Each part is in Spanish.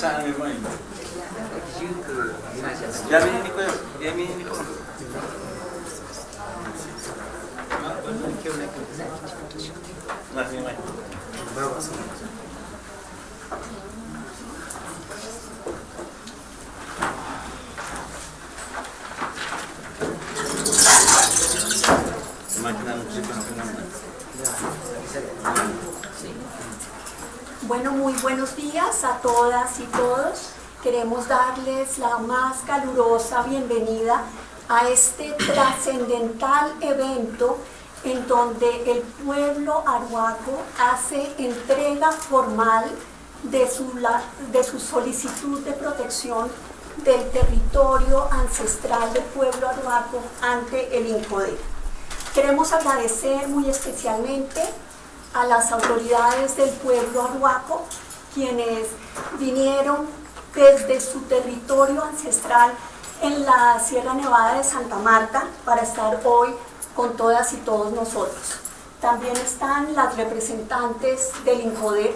사람이 많이 야민이니까요. 야민이니까. 나중에 Bueno, muy buenos días a todas y todos. Queremos darles la más calurosa bienvenida a este trascendental evento en donde el pueblo arhuaco hace entrega formal de su solicitud de protección del territorio ancestral del pueblo arhuaco ante el INCODER. Queremos agradecer muy especialmente a las autoridades del pueblo arhuaco, quienes vinieron desde su territorio ancestral en la Sierra Nevada de Santa Marta para estar hoy con todas y todos nosotros. También están las representantes del INCODER,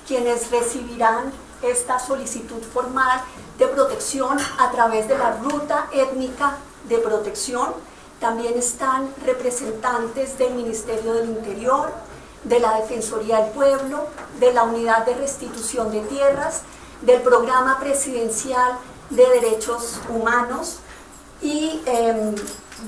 quienes recibirán esta solicitud formal de protección a través de la ruta étnica de protección. También están representantes del Ministerio del Interior, de la Defensoría del Pueblo, de la Unidad de Restitución de Tierras, del Programa Presidencial de Derechos Humanos y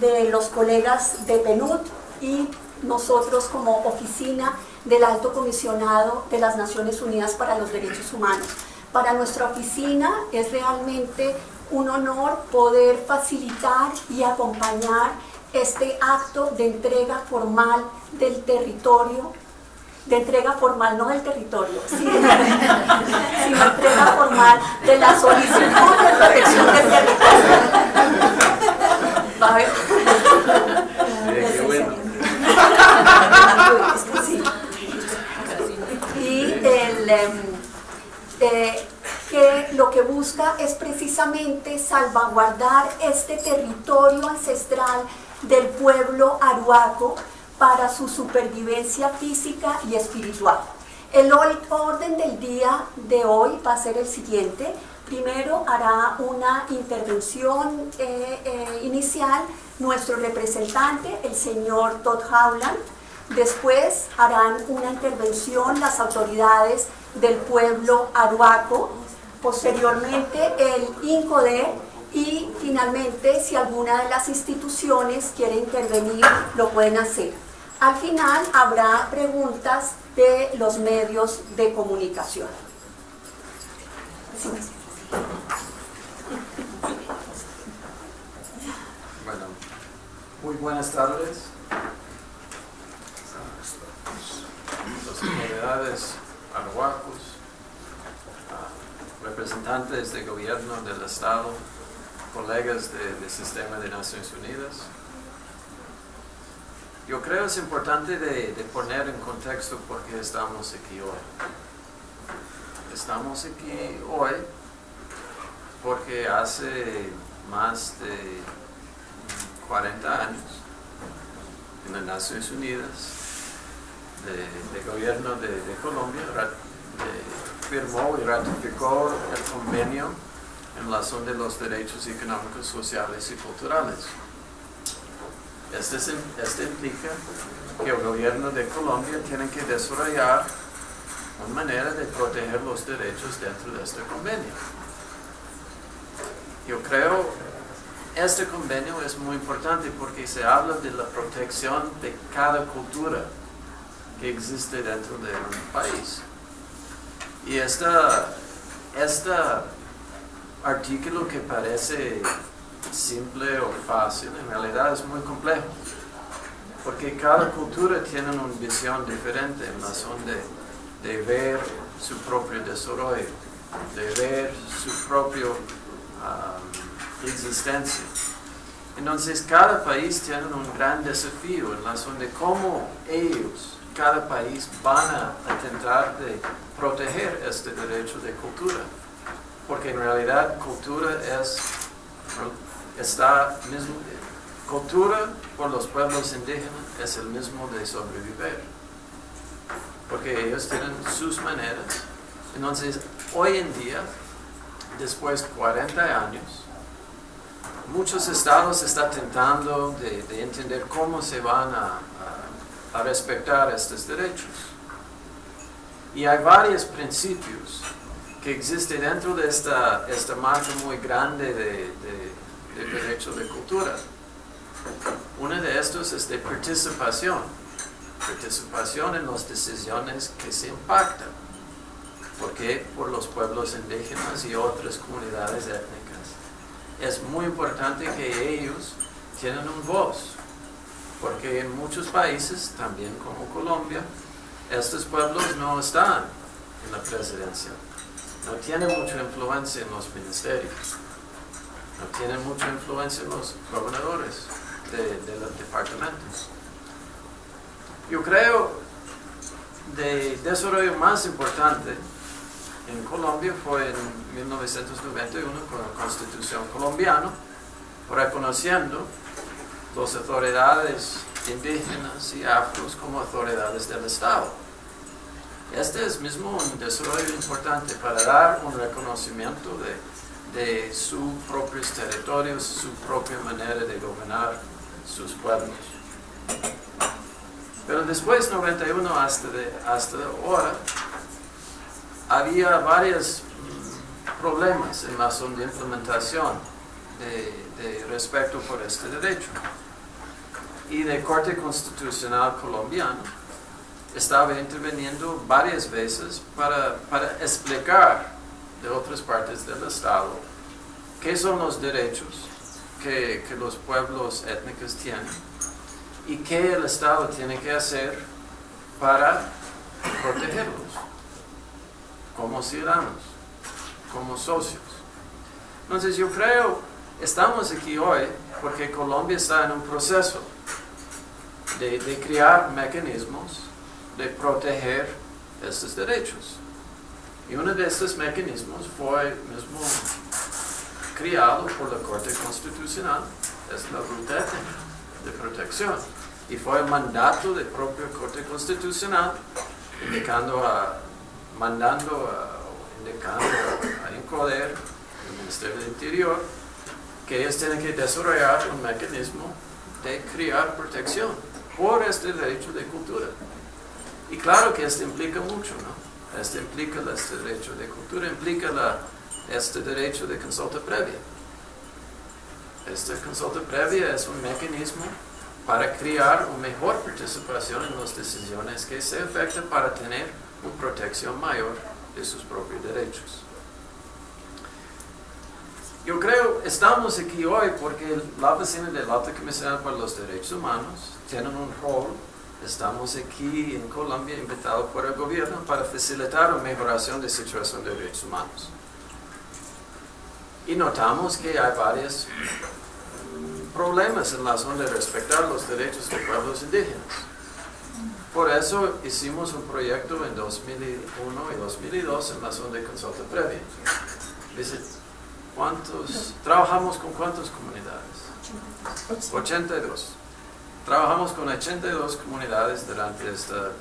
de los colegas de PNUD y nosotros como oficina del Alto Comisionado de las Naciones Unidas para los Derechos Humanos. Para nuestra oficina es realmente un honor poder facilitar y acompañar este acto de entrega formal del territorio, de entrega formal, no del territorio, sino entrega formal de la solicitud de protección del territorio. ¿Va a ver? Sí. Y que lo que busca es precisamente salvaguardar este territorio ancestral del pueblo arhuaco para su supervivencia física y espiritual. El orden del día de hoy va a ser el siguiente. Primero hará una intervención inicial nuestro representante, el señor Todd Howland. Después harán una intervención las autoridades del pueblo arhuaco. Posteriormente el INCODER. Y finalmente, si alguna de las instituciones quiere intervenir, lo pueden hacer. Al final habrá preguntas de los medios de comunicación. Sí. Bueno, muy buenas tardes. Las autoridades arhuacos, representantes del gobierno del Estado, colegas del Sistema de Naciones Unidas. Yo creo que es importante de poner en contexto por qué estamos aquí hoy. Estamos aquí hoy porque hace más de 40 años en las Naciones Unidas el gobierno de Colombia firmó y ratificó el convenio en relación de los derechos económicos, sociales y culturales. Esto implica que el gobierno de Colombia tiene que desarrollar una manera de proteger los derechos dentro de este convenio. Yo creo que este convenio es muy importante porque se habla de la protección de cada cultura que existe dentro de un país. Y este artículo que parece simple o fácil, en realidad es muy complejo, porque cada cultura tiene una visión diferente en razón de ver su propio desarrollo, de ver su propia existencia. Entonces cada país tiene un gran desafío en razón de cómo ellos, cada país, van a intentar de proteger este derecho de cultura. Porque en realidad cultura cultura por los pueblos indígenas es el mismo de sobrevivir. Porque ellos tienen sus maneras. Entonces, hoy en día, después de 40 años, muchos estados están tratando de entender cómo se van a respetar estos derechos. Y hay varios principios que existen dentro de esta marca muy grande de derechos de cultura. Uno de estos es de participación en las decisiones que se impactan. Porque por los pueblos indígenas y otras comunidades étnicas es muy importante que ellos tengan una voz, porque en muchos países, también como Colombia, estos pueblos no están en la presidencia, no tienen mucha influencia en los ministerios, no tienen mucha influencia en los gobernadores de los departamentos. Yo creo que el desarrollo más importante en Colombia fue en 1991 con la Constitución colombiana, reconociendo las autoridades indígenas y afros como autoridades del Estado. Este es mismo un desarrollo importante para dar un reconocimiento de sus propios territorios, su propia manera de gobernar sus pueblos. Pero después de 91 hasta ahora, había varios problemas en la zona de implementación de respecto por este derecho. Y la Corte Constitucional colombiana estaba interviniendo varias veces para explicar de otras partes del Estado qué son los derechos que los pueblos étnicos tienen y qué el Estado tiene que hacer para protegerlos como ciudadanos, como socios. Entonces yo creo, estamos aquí hoy porque Colombia está en un proceso de crear mecanismos de proteger estos derechos. Y uno de estos mecanismos fue mismo creado por la Corte Constitucional, es la ruta étnica de protección. Y fue el mandato de la propia Corte Constitucional indicando a Incoder, el Ministerio del Interior, que ellos tienen que desarrollar un mecanismo de crear protección por este derecho de cultura. Y claro que esto implica mucho, ¿no? Este derecho de cultura implica este derecho de consulta previa. Esta consulta previa es un mecanismo para crear una mejor participación en las decisiones que se afectan para tener una protección mayor de sus propios derechos. Yo creo que estamos aquí hoy porque la oficina del Alto Comisionado para los Derechos Humanos tiene un rol. Estamos aquí en Colombia invitados por el gobierno para facilitar una mejoración de la situación de derechos humanos. Y notamos que hay varios problemas en la zona de respetar los derechos de pueblos indígenas. Por eso hicimos un proyecto en 2001 y 2002 en la zona de consulta previa. Trabajamos con cuántas comunidades? 82. Trabajamos con 82 comunidades durante esta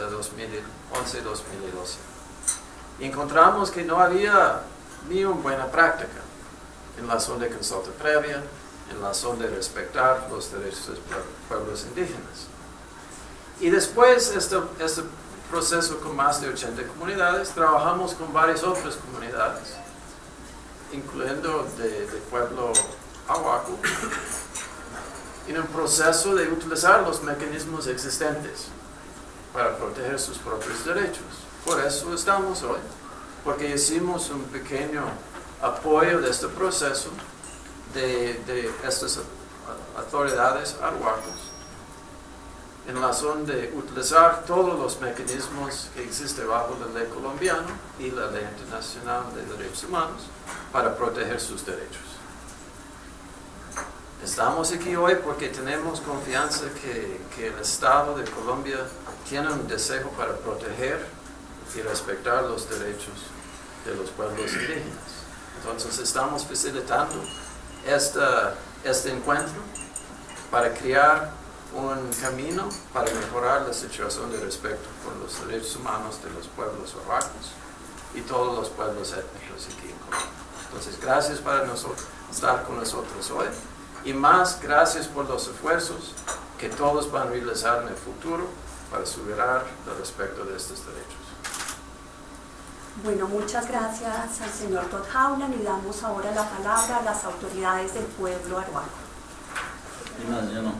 2011 y 2012. Y encontramos que no había ni una buena práctica en la zona de consulta previa, en la zona de respetar los derechos de pueblos indígenas. Y después este proceso con más de 80 comunidades, trabajamos con varias otras comunidades, incluyendo del pueblo Arhuaco, en un proceso de utilizar los mecanismos existentes para proteger sus propios derechos. Por eso estamos hoy, porque hicimos un pequeño apoyo de este proceso de estas autoridades arhuacos en la zona de utilizar todos los mecanismos que existen bajo la ley colombiana y la ley internacional de derechos humanos para proteger sus derechos. Estamos aquí hoy porque tenemos confianza que el Estado de Colombia tiene un deseo para proteger y respetar los derechos de los pueblos indígenas. Entonces estamos facilitando este encuentro para crear un camino para mejorar la situación de respeto por los derechos humanos de los pueblos arhuacos y todos los pueblos étnicos aquí en Colombia. Entonces, gracias por estar con nosotros hoy, y más gracias por los esfuerzos que todos van a realizar en el futuro para asegurar el respeto de estos derechos. Bueno, muchas gracias al señor Todd Howland, y damos ahora la palabra a las autoridades del pueblo aruaco. No, yo no.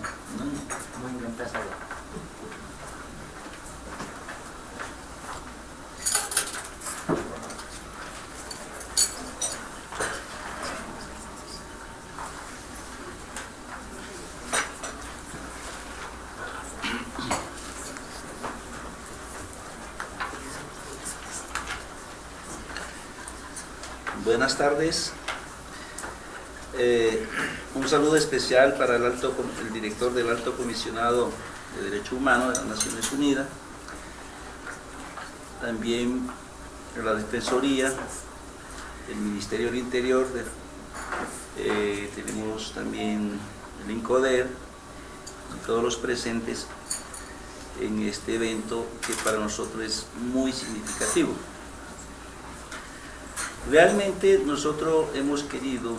Muy bien empezado. Buenas tardes. Un saludo especial para el director del Alto Comisionado de Derechos Humanos de las Naciones Unidas, también la Defensoría, el Ministerio del Interior, tenemos también el INCODER y todos los presentes en este evento que para nosotros es muy significativo. Realmente nosotros hemos querido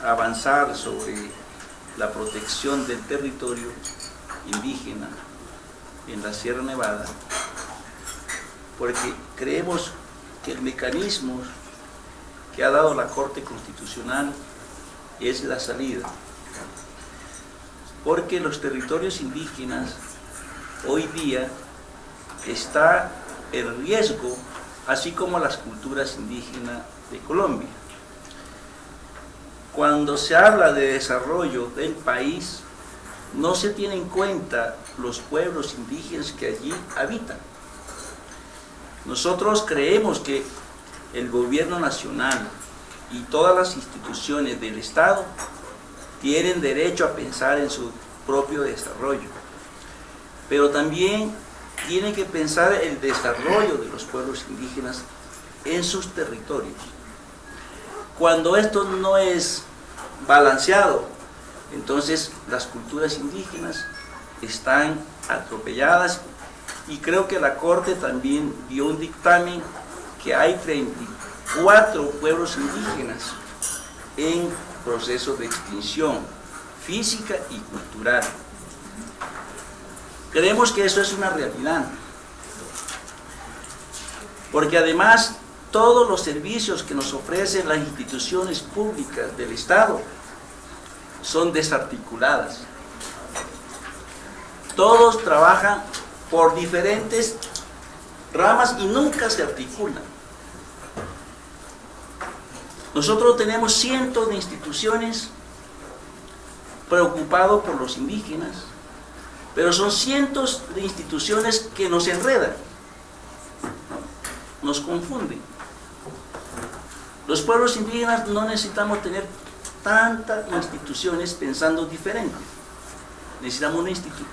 avanzar sobre la protección del territorio indígena en la Sierra Nevada, porque creemos que el mecanismo que ha dado la Corte Constitucional es la salida, porque los territorios indígenas hoy día está en riesgo, así como las culturas indígenas de Colombia. Cuando se habla de desarrollo del país, no se tienen en cuenta los pueblos indígenas que allí habitan. Nosotros creemos que el gobierno nacional y todas las instituciones del Estado tienen derecho a pensar en su propio desarrollo, pero también tienen que pensar el desarrollo de los pueblos indígenas en sus territorios. Cuando esto no es balanceado, entonces las culturas indígenas están atropelladas, y creo que la Corte también dio un dictamen que hay 34 pueblos indígenas en proceso de extinción física y cultural. Creemos que eso es una realidad, porque además todos los servicios que nos ofrecen las instituciones públicas del Estado son desarticuladas. Todos trabajan por diferentes ramas y nunca se articulan. Nosotros tenemos cientos de instituciones preocupadas por los indígenas, pero son cientos de instituciones que nos enredan, nos confunden. Los pueblos indígenas no necesitamos tener tantas instituciones pensando diferente. Necesitamos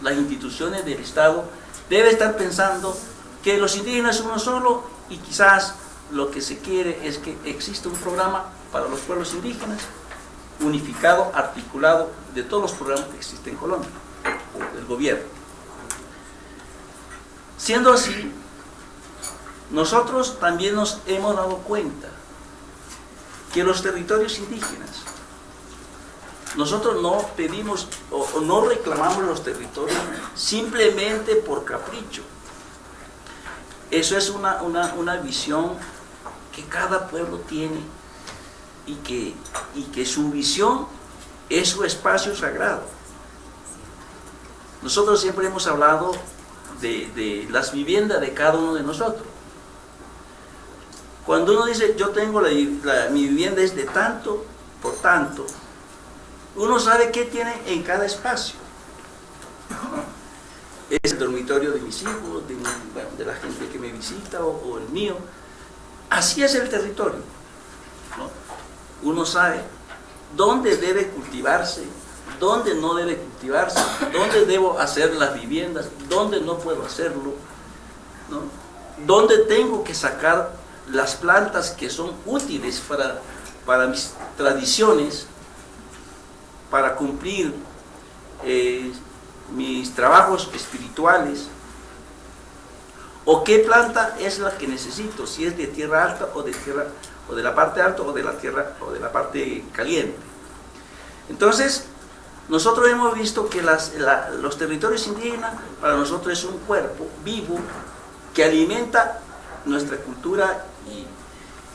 las instituciones del Estado deben estar pensando que los indígenas son uno solo, y quizás lo que se quiere es que exista un programa para los pueblos indígenas unificado, articulado de todos los programas que existen en Colombia, del gobierno. Siendo así, nosotros también nos hemos dado cuenta que los territorios indígenas, nosotros no pedimos o no reclamamos los territorios simplemente por capricho. Eso es una visión que cada pueblo tiene, y que su visión es su espacio sagrado. Nosotros siempre hemos hablado de las viviendas de cada uno de nosotros. Cuando uno dice yo tengo mi vivienda es de tanto por tanto, uno sabe qué tiene en cada espacio. Es el dormitorio de mis hijos, de la gente que me visita, o el mío. Así es el territorio, ¿no? Uno sabe dónde debe cultivarse, dónde no debe cultivarse, dónde debo hacer las viviendas, dónde no puedo hacerlo, ¿no? Dónde tengo que sacar las plantas que son útiles para mis tradiciones, para cumplir mis trabajos espirituales, o qué planta es la que necesito, si es de tierra alta o de la parte alta o de la tierra o de la parte caliente. Entonces, nosotros hemos visto que los territorios indígenas para nosotros es un cuerpo vivo que alimenta nuestra cultura y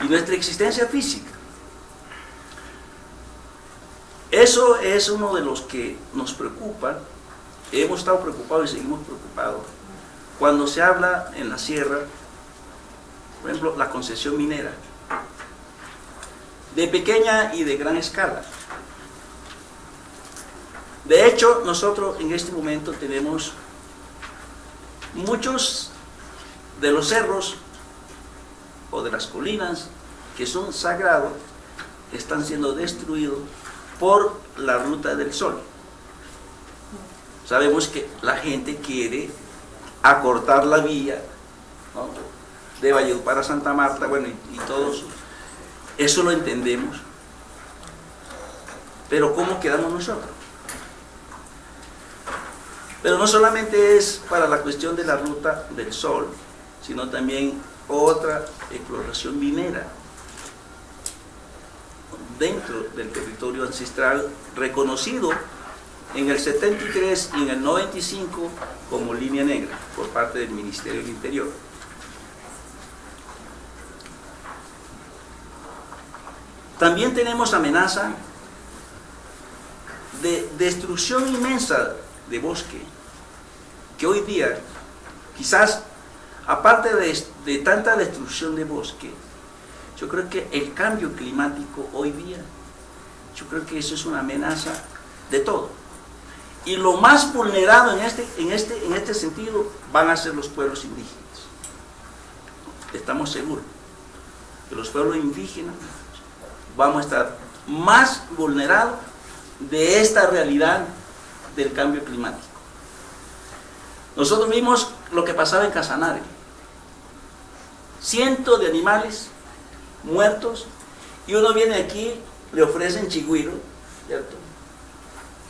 nuestra existencia física. Eso es uno de los que nos preocupa. Hemos estado preocupados y seguimos preocupados cuando se habla en la sierra, por ejemplo, la concesión minera, de pequeña y de gran escala. De hecho, nosotros en este momento tenemos muchos de los cerros o de las colinas que son sagrados, están siendo destruidos por la Ruta del Sol. Sabemos que la gente quiere acortar la vía, ¿no?, de Valledupar a Santa Marta, bueno, y todos, eso lo entendemos, pero ¿cómo quedamos nosotros? Pero no solamente es para la cuestión de la Ruta del Sol, sino también otra exploración minera dentro del territorio ancestral reconocido en el 73 y en el 95 como línea negra por parte del Ministerio del Interior. También tenemos amenaza de destrucción inmensa de bosque, que hoy día, quizás, aparte de tanta destrucción de bosque, yo creo que el cambio climático hoy día, yo creo que eso es una amenaza de todo. Y lo más vulnerado en este sentido van a ser los pueblos indígenas. Estamos seguros que los pueblos indígenas vamos a estar más vulnerados de esta realidad del cambio climático. Nosotros vimos lo que pasaba en Casanare. Cientos de animales muertos, y uno viene aquí, le ofrecen chigüiro, ¿cierto?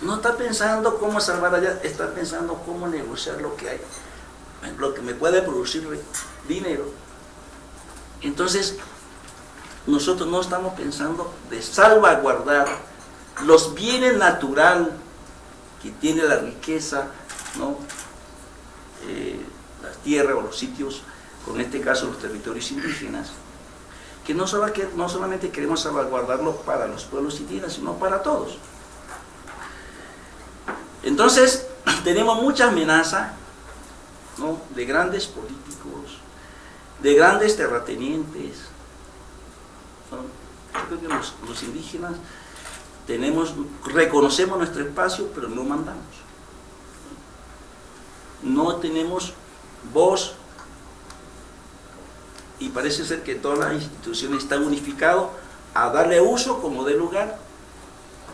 No está pensando cómo salvar allá, está pensando cómo negociar lo que hay, lo que me puede producir dinero. Entonces, nosotros no estamos pensando de salvaguardar los bienes naturales que tiene la riqueza, ¿no?, las tierras o los sitios, con este caso los territorios indígenas, que no solamente queremos salvaguardarlo para los pueblos indígenas, sino para todos. Entonces, tenemos mucha amenaza, ¿no?, de grandes políticos, de grandes terratenientes, ¿no? Yo creo que los indígenas reconocemos nuestro espacio, pero no mandamos. No tenemos voz, y parece ser que todas las instituciones están unificadas a darle uso como dé lugar,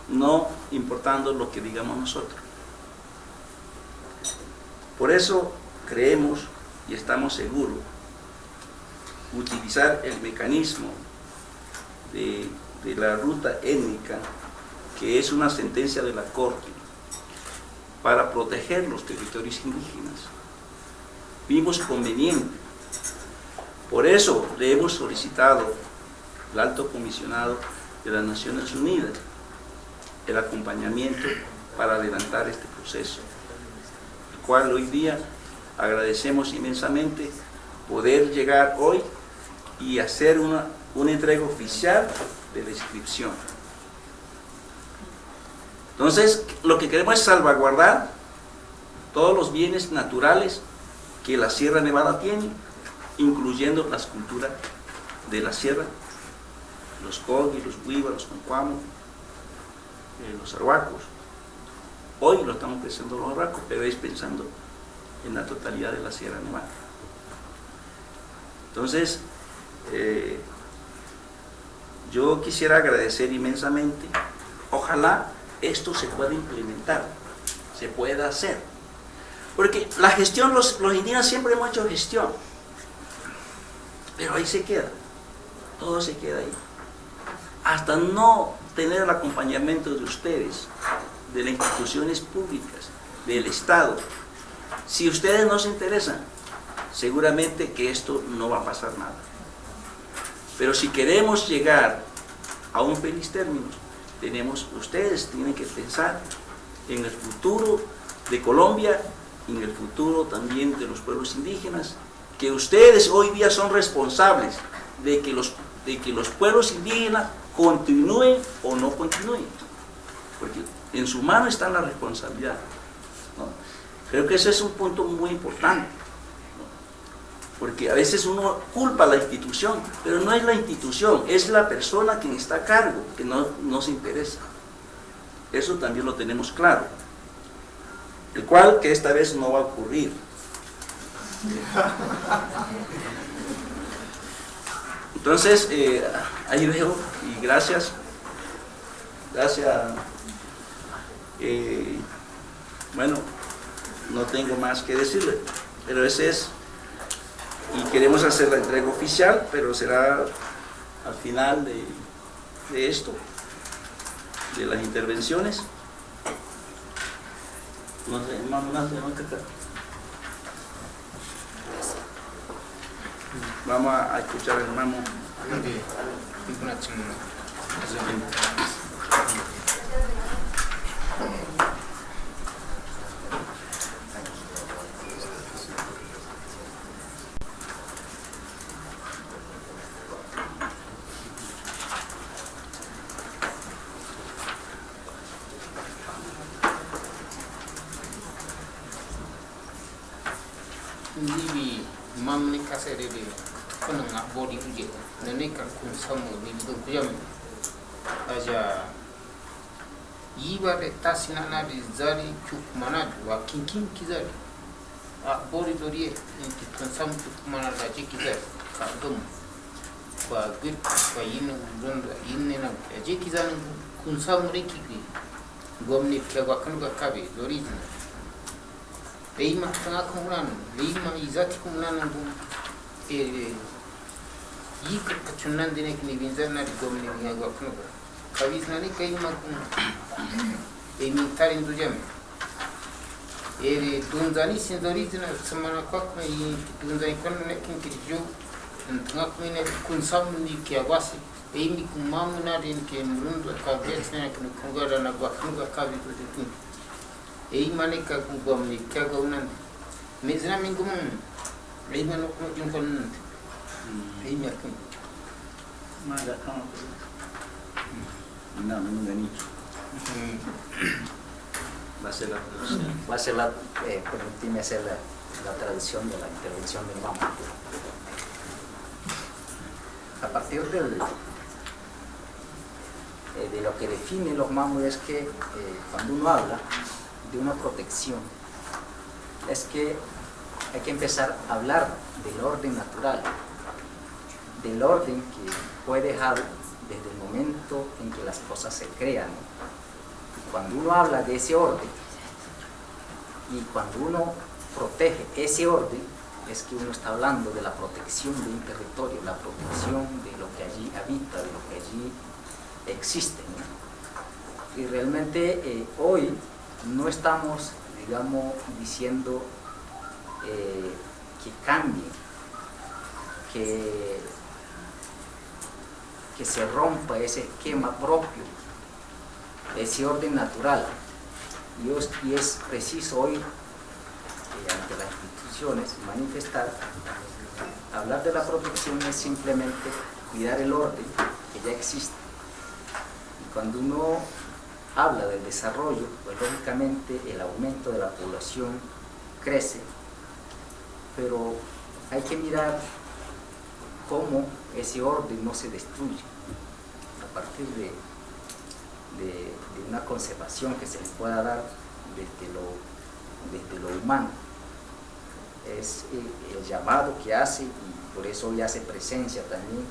no importando lo que digamos nosotros. Por eso creemos y estamos seguros utilizar el mecanismo de la ruta étnica, que es una sentencia de la Corte, para proteger los territorios indígenas. Vimos conveniente. Por eso le hemos solicitado al Alto Comisionado de las Naciones Unidas el acompañamiento para adelantar este proceso, el cual hoy día agradecemos inmensamente poder llegar hoy y hacer una entrega oficial de la inscripción. Entonces, lo que queremos es salvaguardar todos los bienes naturales que la Sierra Nevada tiene, incluyendo las culturas de la sierra, los Cogi, los Huiva, los Concuamo, los arhuacos. Hoy lo estamos pensando los arhuacos, pero es pensando en la totalidad de la Sierra Nevada. Entonces, yo quisiera agradecer inmensamente. Ojalá esto se pueda implementar, se pueda hacer. Porque la gestión, los indígenas siempre hemos hecho gestión, pero ahí se queda, todo se queda ahí. Hasta no tener el acompañamiento de ustedes, de las instituciones públicas, del Estado. Si ustedes no se interesan, seguramente que esto no va a pasar nada. Pero si queremos llegar a un feliz término, ustedes tienen que pensar en el futuro de Colombia, en el futuro también de los pueblos indígenas, que ustedes hoy día son responsables de que los pueblos indígenas continúen o no continúen, porque en su mano está la responsabilidad, ¿no? Creo que ese es un punto muy importante, ¿no? Porque a veces uno culpa a la institución, pero no es la institución, es la persona quien está a cargo, que no se interesa. Eso también lo tenemos claro, el cual que esta vez no va a ocurrir. Entonces, ahí veo, y gracias, bueno, no tengo más que decirle, pero ese es, y queremos hacer la entrega oficial, pero será al final de esto, de las intervenciones. No sé, vamos a escuchar al hermano. Libi mamni kasere de kono nga body uje nene ka kun samu ni do kuyam aja yiba de tasina na de zari chuk mana wa kinkin kizari a body dori ni kun samu chuk mana da je kizari ka dum ba git ba yin rondo yin na je kizani kun samu re kiki gomni kya kan ga kabe dori ni Leima tengah kemudian, leima izati kemudian aku ikat kecunan dina kini binzar nari gomni ni agak kena. Kabis nani kaima aku tarin tu jam. Dunzani sendiri dina semana kau dunzani kan nak kini kerja, tengah kemudian kunsam ni kia wasi. Leimi kumam nari ni kia merundu kabis nani kena kunggar dan agak kena kabis tu tu. Mane ka gom ni ka gaunan mezna mingum ei mano ko jun kon ei merkum Manda kama no gani Va a ser permíteme hacer la traducción de la intervención del Mamu. A partir de lo que define los Mamu es que cuando uno habla de una protección, es que hay que empezar a hablar del orden natural, del orden que fue dejado desde el momento en que las cosas se crean. Cuando uno habla de ese orden y cuando uno protege ese orden, es que uno está hablando de la protección de un territorio, la protección de lo que allí habita, de lo que allí existe, ¿no? Y realmente hoy no estamos, digamos, diciendo que cambie, que se rompa ese esquema propio, ese orden natural. Y es preciso hoy, ante las instituciones, manifestar, hablar de la protección es simplemente cuidar el orden que ya existe. Y cuando uno habla del desarrollo, pues lógicamente el aumento de la población crece, pero hay que mirar cómo ese orden no se destruye a partir de una conservación que se le pueda dar desde lo humano. Es el llamado que hace, y por eso hoy hace presencia también,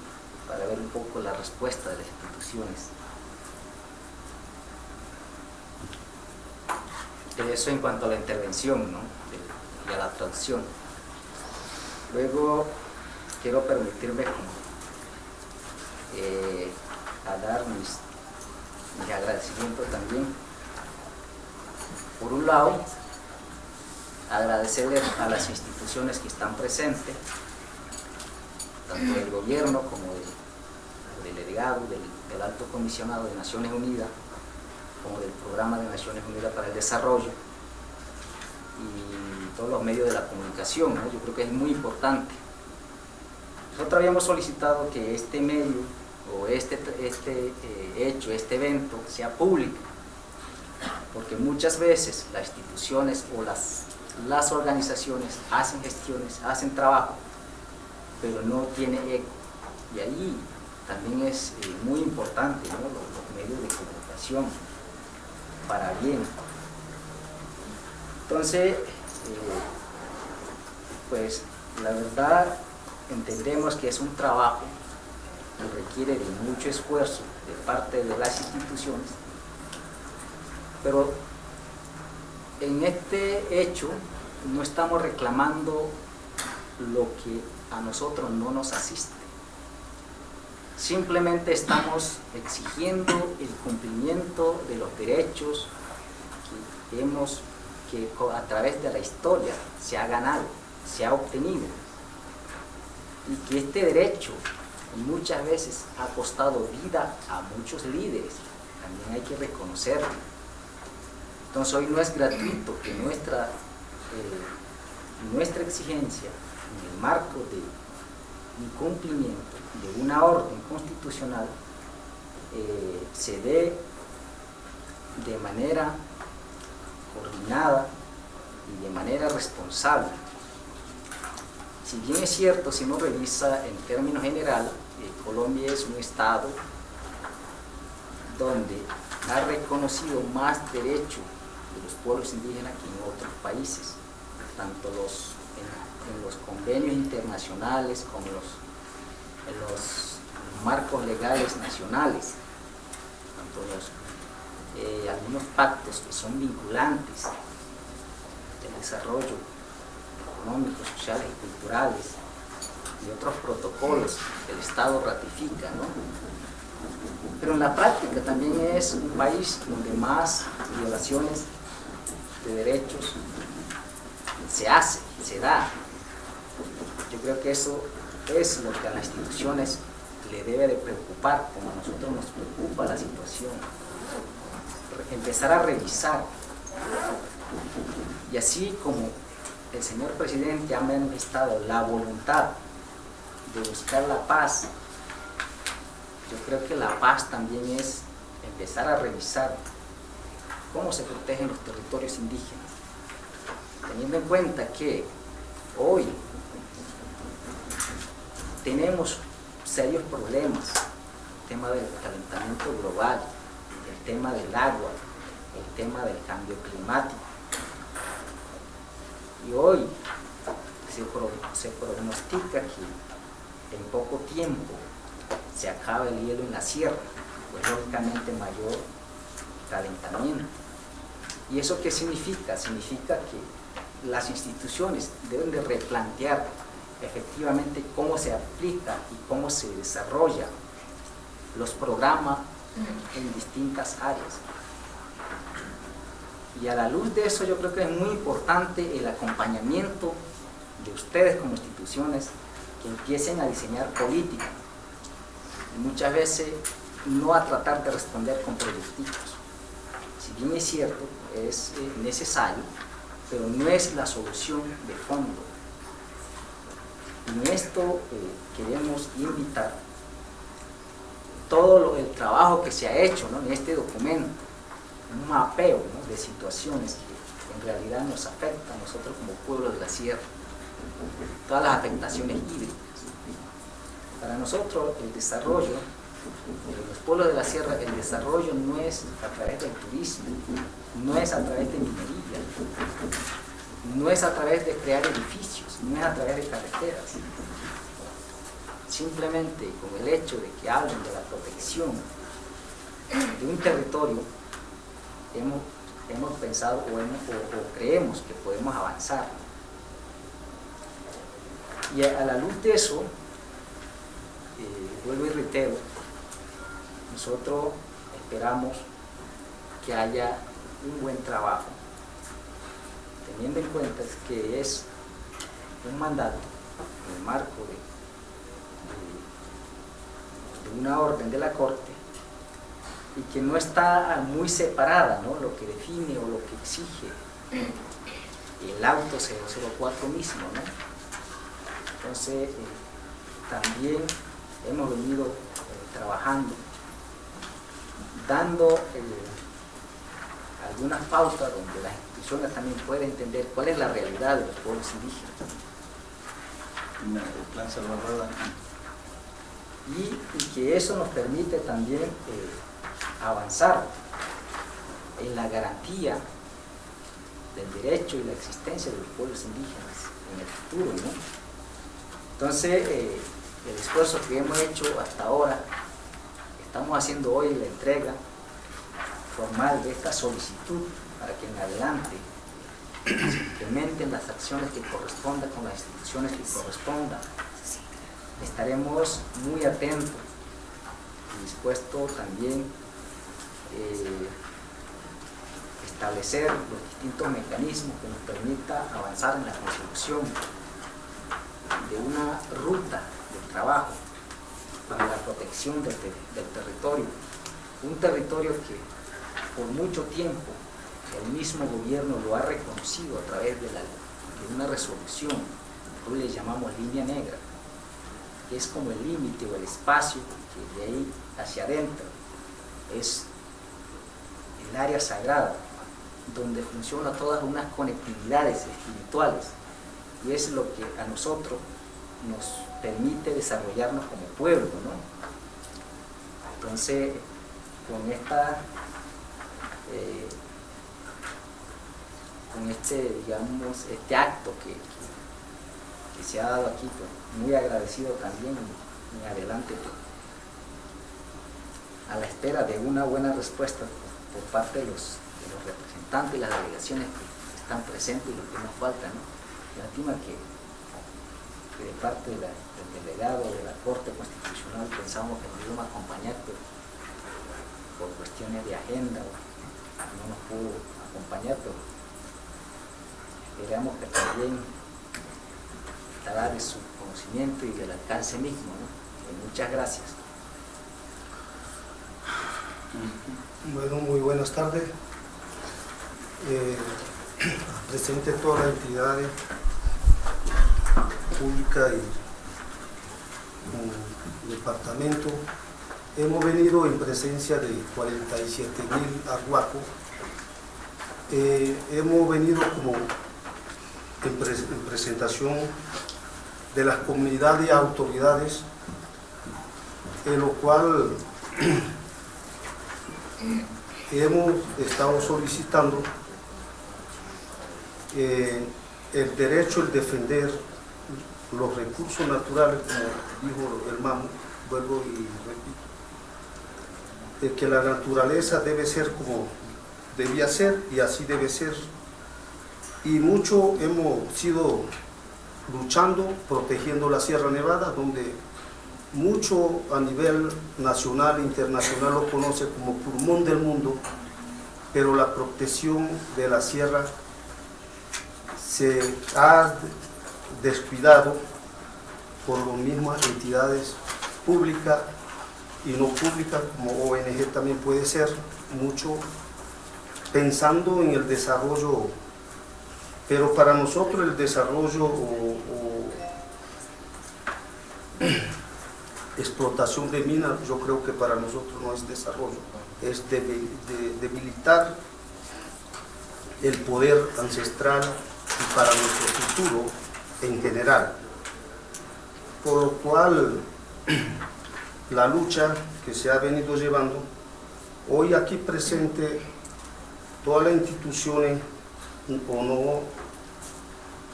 para ver un poco la respuesta de las instituciones. Eso en cuanto a la intervención, ¿no? Y a la traducción. Luego quiero permitirme a dar mis agradecimientos también. Por un lado, agradecerle a las instituciones que están presentes, tanto del gobierno como del delegado, del alto comisionado de Naciones Unidas, como del Programa de Naciones Unidas para el Desarrollo, y todos los medios de la comunicación, ¿no? Yo creo que es muy importante. Nosotros habíamos solicitado que este medio o este evento sea público, porque muchas veces las instituciones o las organizaciones hacen gestiones, hacen trabajo, pero no tiene eco, y ahí también es muy importante, ¿no? los medios de comunicación para bien. Entonces, pues la verdad entendemos que es un trabajo que requiere de mucho esfuerzo de parte de las instituciones, pero en este hecho no estamos reclamando lo que a nosotros no nos asiste. Simplemente estamos exigiendo el cumplimiento de los derechos que a través de la historia se ha ganado, se ha obtenido, y que este derecho muchas veces ha costado vida a muchos líderes, también hay que reconocerlo. Entonces hoy no es gratuito que nuestra exigencia en el marco de un cumplimiento de una orden constitucional se dé de manera coordinada y de manera responsable. Si bien es cierto, si uno revisa en términos generales, Colombia es un estado donde ha reconocido más derechos de los pueblos indígenas que en otros países, tanto en los convenios internacionales como en los marcos legales nacionales, tanto algunos pactos que son vinculantes del desarrollo económicos, sociales y culturales, y otros protocolos que el Estado ratifica, ¿no? Pero en la práctica también es un país donde más violaciones de derechos se da. Yo creo que eso es lo que a las instituciones le debe de preocupar, como a nosotros nos preocupa la situación. Empezar a revisar, y así como el señor presidente ha manifestado la voluntad de buscar la paz, yo creo que la paz también es empezar a revisar cómo se protegen los territorios indígenas, teniendo en cuenta que hoy tenemos serios problemas, el tema del calentamiento global, el tema del agua, el tema del cambio climático. Y hoy se pronostica que en poco tiempo se acaba el hielo en la sierra, pues lógicamente mayor calentamiento. ¿Y eso qué significa? Significa que las instituciones deben de replantear efectivamente cómo se aplica y cómo se desarrolla los programas en distintas áreas. Y a la luz de eso yo creo que es muy importante el acompañamiento de ustedes como instituciones que empiecen a diseñar políticas. Muchas veces no a tratar de responder con proyectos. Si bien es cierto, es necesario, pero no es la solución de fondo. En esto queremos invitar todo el trabajo que se ha hecho, ¿no?, en este documento, un mapeo, ¿no?, de situaciones que en realidad nos afectan a nosotros como pueblo de la sierra, todas las afectaciones hídricas. Para nosotros el desarrollo de los pueblos de la sierra, el desarrollo no es a través del turismo, no es a través de minería, no es a través de crear edificios, no es a través de carreteras. Simplemente con el hecho de que hablen de la protección de un territorio, hemos pensado o creemos que podemos avanzar. Y a la luz de eso, vuelvo y reitero, nosotros esperamos que haya un buen trabajo. teniendo en cuenta es que es un mandato en el marco de una orden de la Corte y que no está muy separada, ¿no?, lo que define o lo que exige el auto 004 mismo, ¿no? Entonces, también hemos venido trabajando, dando algunas pautas donde las instituciones también pueden entender cuál es la realidad de los pueblos indígenas. El plan Salvador. Y que eso nos permite también avanzar en la garantía del derecho y la existencia de los pueblos indígenas en el futuro, ¿no? Entonces, el esfuerzo que hemos hecho hasta ahora, estamos haciendo hoy la entrega formal de esta solicitud para que en adelante se implementen las acciones que correspondan con las instituciones que correspondan. Estaremos muy atentos y dispuestos también establecer los distintos mecanismos que nos permita avanzar en la construcción de una ruta de trabajo para la protección del territorio, un territorio que por mucho tiempo el mismo gobierno lo ha reconocido a través de una resolución que hoy le llamamos línea negra, que es como el límite o el espacio que de ahí hacia adentro es el área sagrada, donde funcionan todas unas conectividades espirituales, y es lo que a nosotros nos permite desarrollarnos como pueblo, ¿no? Entonces, con digamos, este acto que se ha dado aquí, pues, muy agradecido también en adelante, pues, a la espera de una buena respuesta por parte de los representantes y las delegaciones que están presentes y los que nos faltan, ¿no? Lástima que de parte del delegado de la Corte Constitucional pensamos que nos iban a acompañar, pero por cuestiones de agenda no nos pudo acompañar, pero esperamos que también estará de su conocimiento y del alcance mismo, ¿no? Muchas gracias. Bueno, muy buenas tardes. Presente todas las entidades públicas y departamento. Hemos venido en presencia de 47.000 arhuacos. Hemos venido como en presentación de las comunidades y autoridades, en lo cual hemos estado solicitando el derecho al defender los recursos naturales, como dijo el hermano, vuelvo y repito, de que la naturaleza debe ser como debía ser y así debe ser. Y mucho hemos sido luchando, protegiendo la Sierra Nevada, donde mucho a nivel nacional e internacional lo conoce como pulmón del mundo, pero la protección de la sierra se ha descuidado por las mismas entidades públicas y no públicas, como ONG también puede ser, mucho pensando en el desarrollo, pero para nosotros el desarrollo explotación de minas, yo creo que para nosotros no es desarrollo, es debilitar el poder ancestral y para nuestro futuro en general. Por lo cual, la lucha que se ha venido llevando, hoy aquí presente, todas las instituciones o no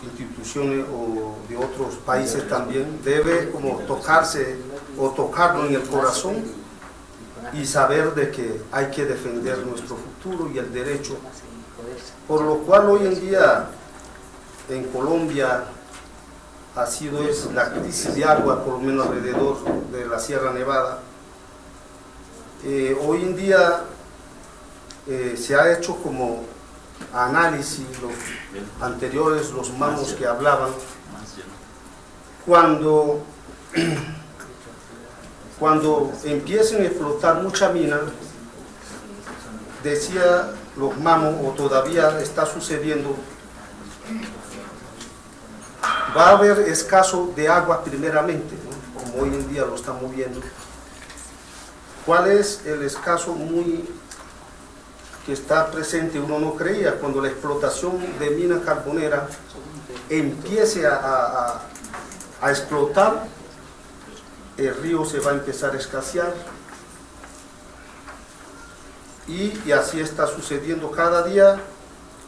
instituciones o de otros países también, debe como tocarse o tocarlo en el corazón y saber de que hay que defender nuestro futuro y el derecho. Por lo cual hoy en día en Colombia ha sido la crisis de agua, por lo menos alrededor de la Sierra Nevada. Hoy en día se ha hecho como análisis, los anteriores, los mamos que hablaban, Más lleno. cuando empiecen a explotar mucha mina, decía los mamos, o todavía está sucediendo, va a haber escaso de agua primeramente, ¿no? Como hoy en día lo estamos viendo. ¿Cuál es el escaso que está presente? Uno no creía, cuando la explotación de mina carbonera empiece a explotar, el río se va a empezar a escasear, y así está sucediendo cada día.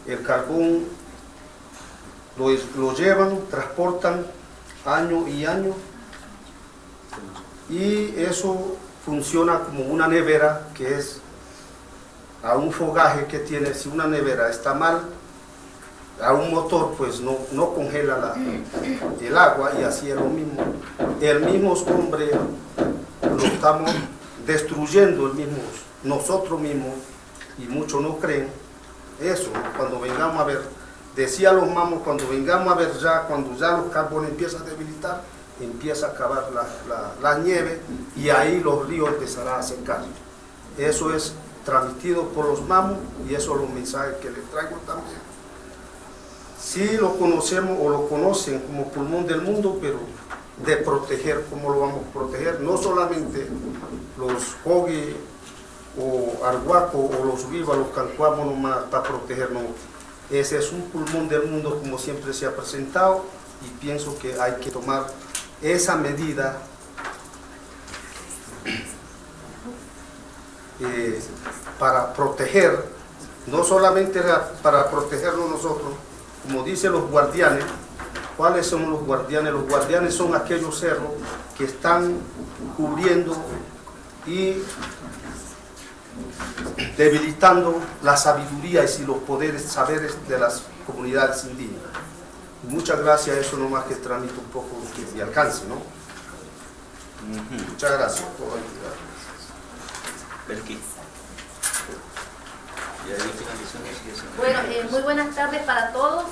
El carbón lo llevan, transportan año y año, y eso funciona como una nevera, que es a un fogaje que tiene. Si una nevera está mal, a un motor pues no congela el agua, y así es lo mismo. El mismo hombre lo estamos destruyendo, nosotros mismos, y muchos no creen eso. Cuando vengamos a ver, decía los mamos, cuando vengamos a ver cuando ya los carbones empiezan a debilitar, empieza a acabar la nieve, y ahí los ríos empezarán a secar. Eso es transmitido por los mamos, y eso es los mensajes que les traigo también. Sí lo conocemos o lo conocen como pulmón del mundo, pero de proteger, ¿cómo lo vamos a proteger? No solamente los Jogue o Arhuaco o los Viva, los Cancuamos nomás para protegernos. Ese es un pulmón del mundo, como siempre se ha presentado, y pienso que hay que tomar esa medida para proteger, no solamente para protegernos nosotros, como dicen los guardianes. ¿Cuáles son los guardianes? Los guardianes son aquellos cerros que están cubriendo y debilitando la sabiduría y los poderes, saberes de las comunidades indígenas. Muchas gracias, eso nomás que transmito un poco que me alcance, ¿no? Muchas gracias. Bueno, muy buenas tardes para todos,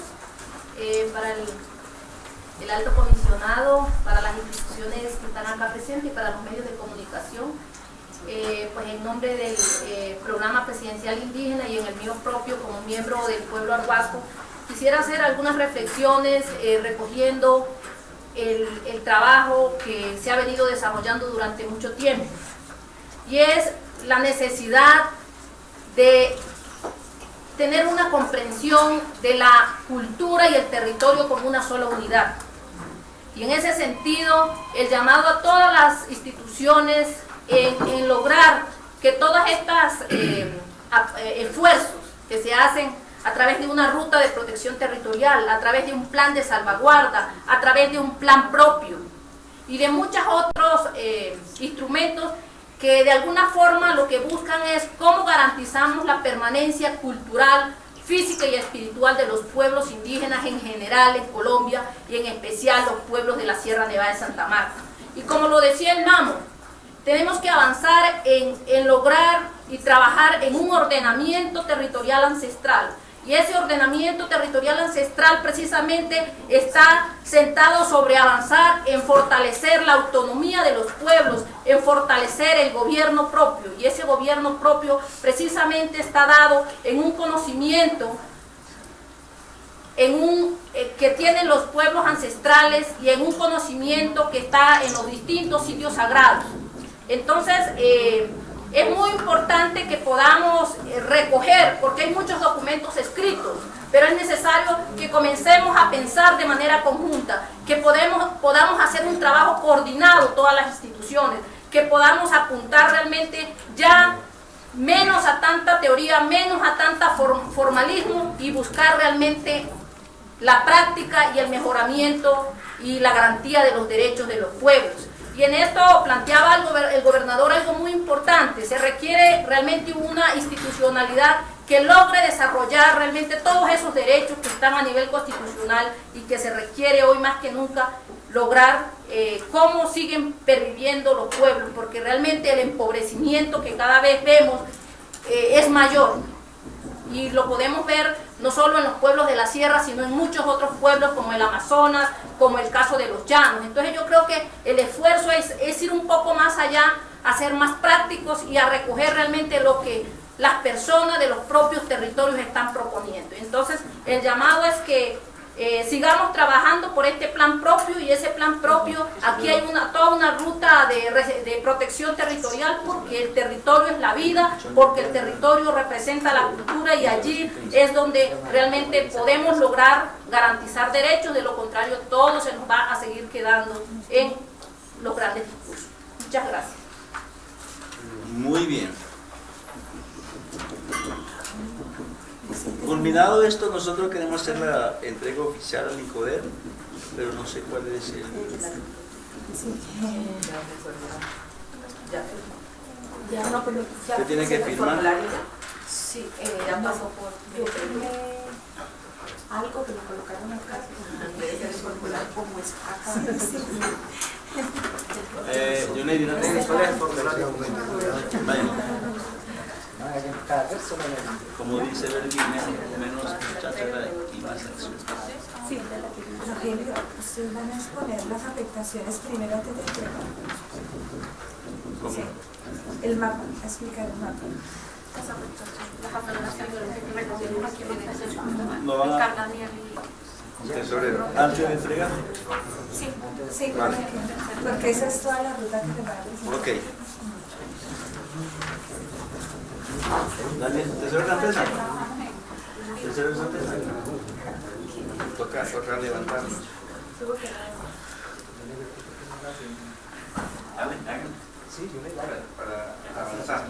para el alto comisionado, para las instituciones que están acá presentes y para los medios de comunicación. Pues en nombre del programa presidencial indígena y en el mío propio como miembro del pueblo arhuaco, quisiera hacer algunas reflexiones recogiendo el trabajo que se ha venido desarrollando durante mucho tiempo, y es la necesidad de tener una comprensión de la cultura y el territorio como una sola unidad. Y en ese sentido, el llamado a todas las instituciones en lograr que todas estas esfuerzos que se hacen a través de una ruta de protección territorial, a través de un plan de salvaguarda, a través de un plan propio y de muchos otros instrumentos que de alguna forma lo que buscan es cómo garantizamos la permanencia cultural, física y espiritual de los pueblos indígenas en general en Colombia, y en especial los pueblos de la Sierra Nevada de Santa Marta. Y como lo decía el mamo, tenemos que avanzar en lograr y trabajar en un ordenamiento territorial ancestral. Y ese ordenamiento territorial ancestral precisamente está sentado sobre avanzar en fortalecer la autonomía de los pueblos, en fortalecer el gobierno propio. Y ese gobierno propio precisamente está dado en un conocimiento que tienen los pueblos ancestrales, y en un conocimiento que está en los distintos sitios sagrados. Entonces, es muy importante que podamos recoger, porque hay muchos documentos escritos, pero es necesario que comencemos a pensar de manera conjunta, que podamos hacer un trabajo coordinado todas las instituciones, que podamos apuntar realmente ya menos a tanta teoría, menos a tanta formalismo, y buscar realmente la práctica y el mejoramiento y la garantía de los derechos de los pueblos. Y en esto planteaba el gobernador algo muy importante: se requiere realmente una institucionalidad que logre desarrollar realmente todos esos derechos que están a nivel constitucional, y que se requiere hoy más que nunca lograr cómo siguen perviviendo los pueblos, porque realmente el empobrecimiento que cada vez vemos es mayor, y lo podemos ver no solo en los pueblos de la sierra, sino en muchos otros pueblos como el Amazonas, como el caso de los llanos. Entonces yo creo que el esfuerzo es ir un poco más allá, a ser más prácticos y a recoger realmente lo que las personas de los propios territorios están proponiendo. Entonces el llamado es que sigamos trabajando por este plan propio, y ese plan propio, aquí hay toda una ruta de protección territorial, porque el territorio es la vida, porque el territorio representa la cultura, y allí es donde realmente podemos lograr garantizar derechos. De lo contrario, todo se nos va a seguir quedando en los grandes discursos. Muchas gracias. Muy bien. Culminado esto, nosotros queremos hacer la entrega oficial al INCODER, pero no sé cuál es el... ¿Usted tiene que firmar? Sí, ya pasó por... Yo firmé algo que me colocaron acá, el formular como es acá. Yo le diré el formulario. Como dice Berlín, menos cháchara y más acción. Sí, Rogelio, ustedes van a exponer las afectaciones primero antes de entregar. ¿Cómo? Sí. El mapa, explicar el mapa. ¿No van a... tesorero, antes de entregar? Sí, sí, vale. Porque esa es toda la ruta que te va a presentar. Ok. Dale, tesoro de la empresa. Tesoro de la empresa. Toca levantarnos. Dale, háganlo. Sí, yo le para avanzar.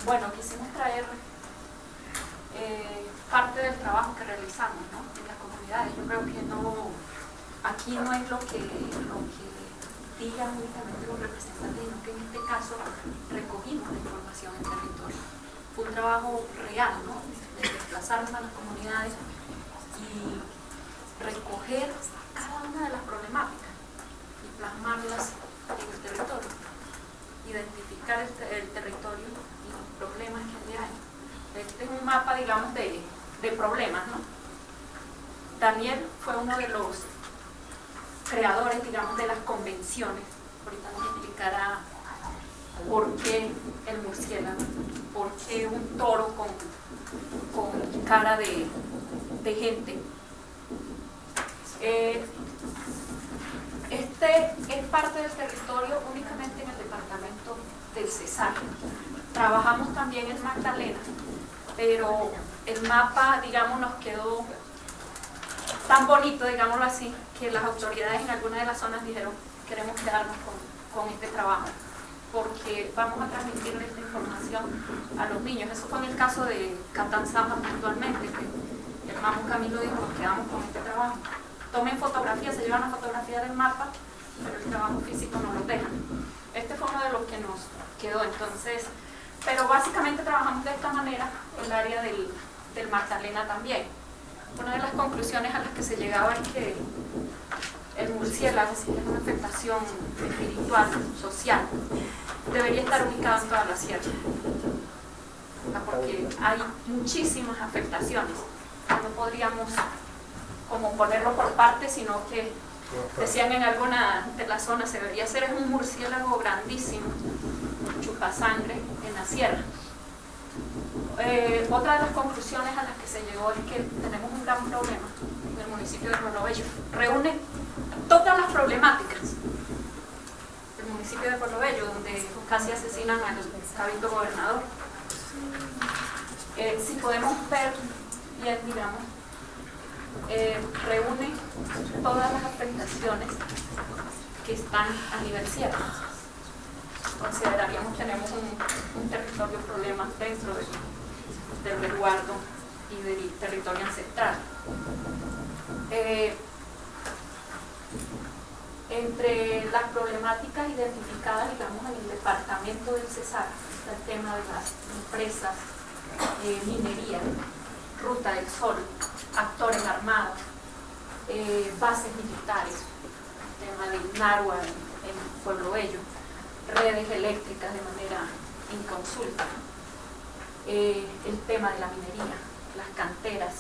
Bueno, quisimos traer parte del trabajo que realizamos, ¿no?, en las comunidades. Yo creo que aquí no es lo que digan únicamente los representantes, sino que en este caso recogimos la información en territorio. Fue un trabajo real, ¿no?, de desplazarnos a las comunidades y recoger cada una de las problemáticas y plasmarlas en el territorio, identificar el territorio y los problemas que allí hay. Este es un mapa, digamos, de problemas, ¿no? Daniel fue uno de los creadores, digamos, de las convenciones. Ahorita nos explicará por qué el murciélago, por qué un toro con cara de gente. Este es parte del territorio únicamente en el departamento del Cesar. Trabajamos también en Magdalena, pero el mapa, digamos, nos quedó tan bonito, digámoslo así, que las autoridades en algunas de las zonas dijeron: queremos quedarnos con este trabajo, porque vamos a transmitirle esta información a los niños. Eso fue en el caso de Catanzama puntualmente, que el Mamu Camilo dijo: nos quedamos con este trabajo. Tomen fotografías, se llevan la fotografía del mapa, pero el trabajo físico no lo dejan. Este fue uno de los que nos quedó. Entonces, pero básicamente trabajamos de esta manera el área del Magdalena también. Una de las conclusiones a las que se llegaba es que el murciélago es una afectación espiritual, social, debería estar ubicado en toda la sierra, porque hay muchísimas afectaciones. No podríamos como ponerlo por partes, sino que decían en alguna de las zonas se debería hacer es un murciélago grandísimo, chupasangre en la sierra. Otra de las conclusiones a las que se llegó es que tenemos un gran problema en el municipio de Pueblo Bello. Reúne todas las problemáticas del municipio de Pueblo Bello, donde casi asesinan al cabildo gobernador. Si podemos ver bien, digamos, reúne todas las afectaciones que están a nivel sierra. Consideraríamos que tenemos un territorio problema dentro del resguardo y del territorio ancestral. Entre las problemáticas identificadas, digamos, en el departamento del Cesar, está el tema de las empresas, minería, Ruta del Sol, actores armados, bases militares, el tema del Narua en Pueblo Bello, redes eléctricas de manera en consulta, el tema de la minería, las canteras,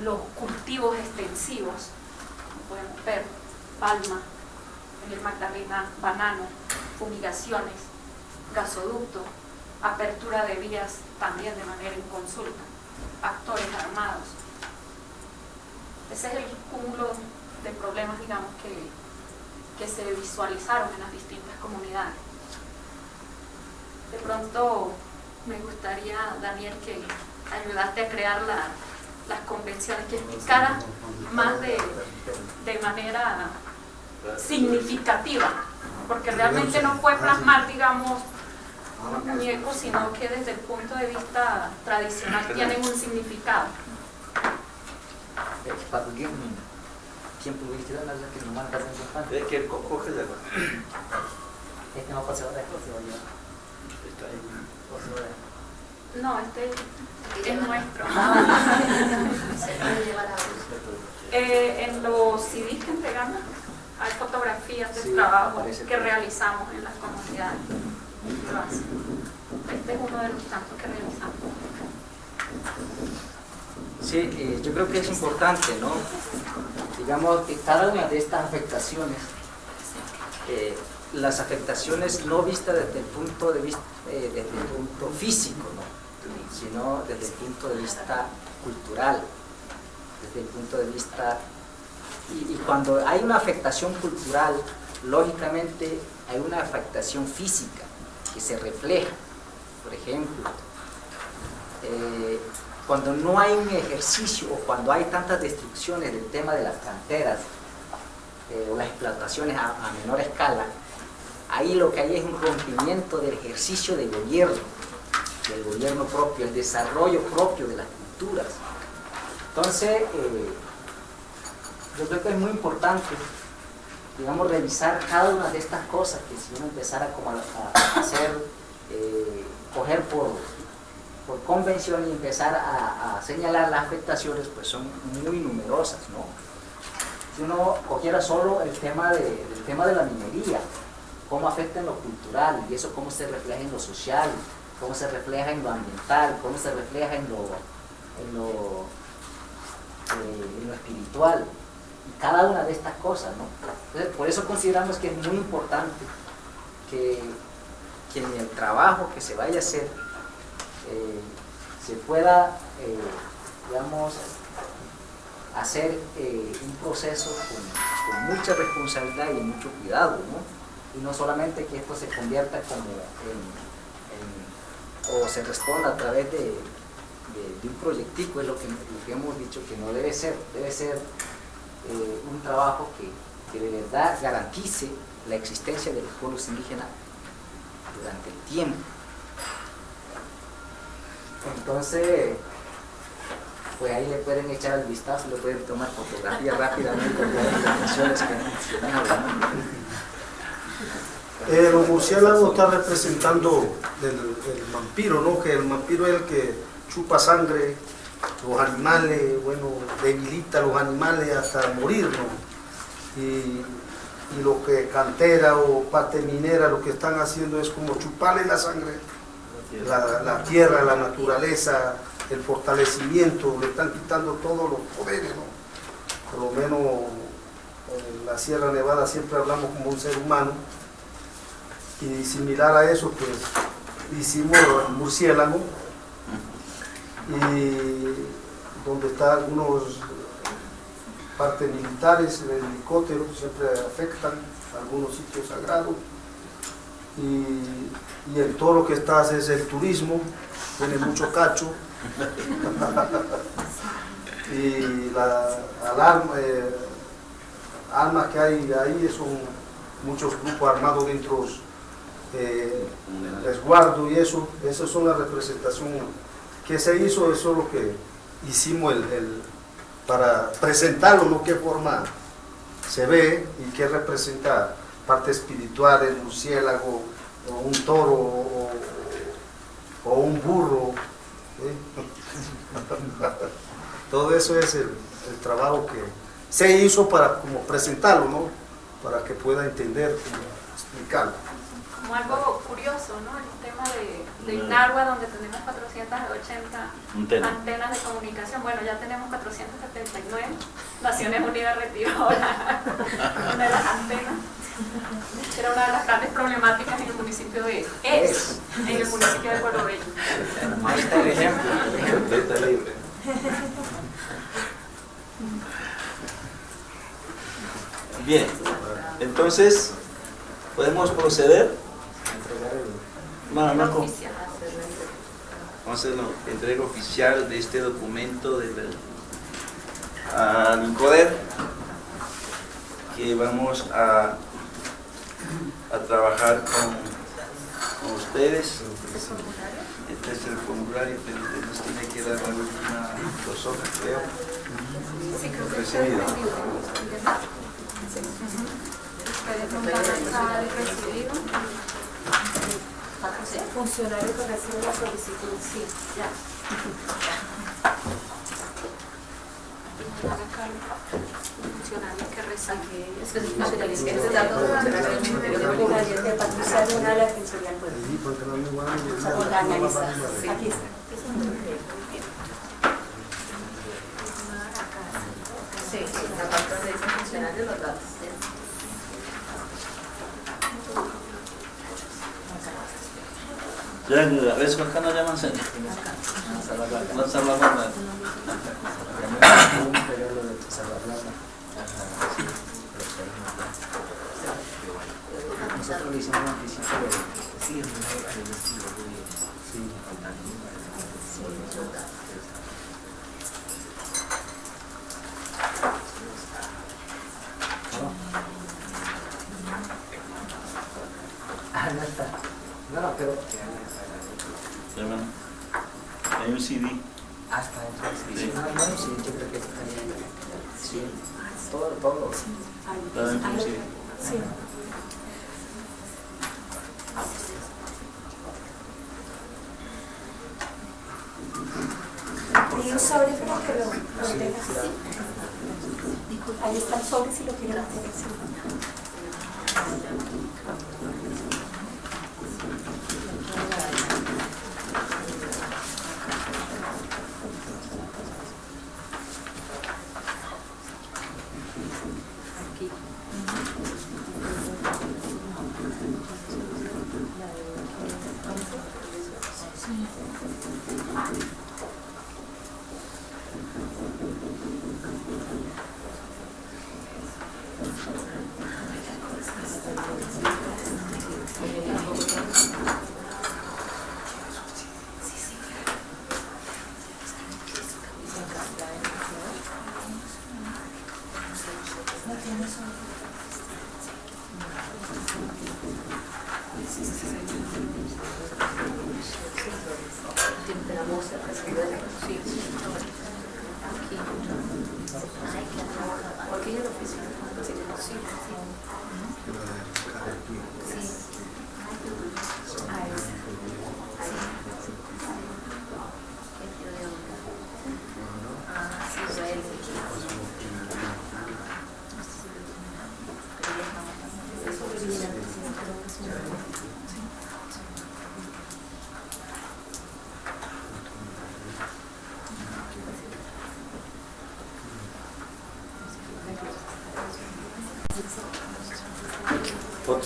los cultivos extensivos, como podemos ver, palma, en el Magdalena, banano, fumigaciones, gasoducto, apertura de vías también de manera en consulta, actores armados. Ese es el cúmulo de problemas, digamos, que se visualizaron en las distintas comunidades. De pronto me gustaría, Daniel, que ayudaste a crear las convenciones, que explicara más de manera significativa, porque realmente no fue plasmar, digamos, unos muñecos, sino que desde el punto de vista tradicional tienen un significado. Tiempo publicidad, no es que no van a pasar en pantalla. Es que coge de Este no pasa ahora, este se va a llevar. No, este es nuestro. Se puede llevar a En los CDs que entregamos hay fotografías del trabajo que realizamos en las comunidades. Este es uno de los tantos que realizamos. Sí, yo creo que es importante, ¿no? Digamos que cada una de estas afectaciones, las afectaciones no vistas desde el punto de vista, desde el punto físico, ¿no? Sino desde el punto de vista cultural, desde el punto de vista... Y cuando hay una afectación cultural, lógicamente hay una afectación física que se refleja. Por ejemplo, cuando no hay un ejercicio o cuando hay tantas destrucciones del tema de las canteras o las explotaciones a menor escala, ahí lo que hay es un rompimiento del ejercicio del gobierno propio, el desarrollo propio de las culturas. Entonces, yo creo que es muy importante, digamos, revisar cada una de estas cosas que si uno empezara como a hacer, coger por convención y empezar a señalar las afectaciones, pues son muy numerosas, ¿no? Si uno cogiera solo el tema de la minería, cómo afecta en lo cultural y eso cómo se refleja en lo social, cómo se refleja en lo ambiental, cómo se refleja en lo espiritual, y cada una de estas cosas, ¿no? Entonces, por eso consideramos que es muy importante que en el trabajo que se vaya a hacer se pueda, digamos, hacer un proceso con mucha responsabilidad y mucho cuidado, ¿no? Y no solamente que esto se convierta como o se responda a través de un proyectico, es lo que hemos dicho que no debe ser, un trabajo que de verdad garantice la existencia de los pueblos indígenas durante el tiempo. Entonces, pues ahí le pueden echar el vistazo, le pueden tomar fotografía rápidamente de las canciones que están hablando. Los murciélagos están representando el vampiro, ¿no? Que el vampiro es el que chupa sangre, los animales, bueno, debilita a los animales hasta morir, ¿no? Y lo que cantera o parte minera lo que están haciendo es como chuparle la sangre, la tierra, la naturaleza, el fortalecimiento, le están quitando todos los poderes, ¿no? Por lo menos en la Sierra Nevada siempre hablamos como un ser humano, y similar a eso pues hicimos el murciélago, y donde están algunos partes militares, el helicóptero siempre afectan algunos sitios sagrados, y en todo lo que está es el turismo, tiene mucho cacho, y la alarma, armas que hay ahí son muchos grupos armados dentro, resguardo y eso, esas son las representaciones que se hizo, eso es lo que hicimos para presentarlo, ¿no? Qué forma se ve y qué representa parte espiritual, el murciélago, o un toro, o un burro, todo eso es el trabajo que se hizo para como presentarlo, ¿no? Para que pueda entender, como explicarlo. Como algo curioso, curioso, ¿no? El tema de INARUA, donde tenemos 480 antenas de comunicación. Bueno, ya tenemos 479. Naciones Unidas retiró una de las antenas. Era una de las grandes problemáticas en el municipio de en el municipio de Pueblo Bello. Ahí está el ejemplo. Está libre. Bien, entonces, ¿podemos proceder? Vamos a hacer la entrega oficial de este documento al INCODER, que vamos a trabajar con ustedes. Este es el formulario que nos tiene que dar la última 2 hojas, creo. Recibido. Funcionario que recibe la solicitud, sí, ya. Funcionarios que reciben. De Patricia Luna de la Defensoría del Pueblo. Aquí está. Sí, la parte donde dice funcionario los datos. Ya, a veces acá no llaman centro. Salvaguarda. Nosotros le hicimos un anticipo de no está. No, pero Hay un CD. hasta dentro del CD. No, sí, yo creo que está bien. Sí, todo. Está dentro del CD. Sí. Y un sobre para que lo tengas. Ahí está el sobre si lo quieren hacer así.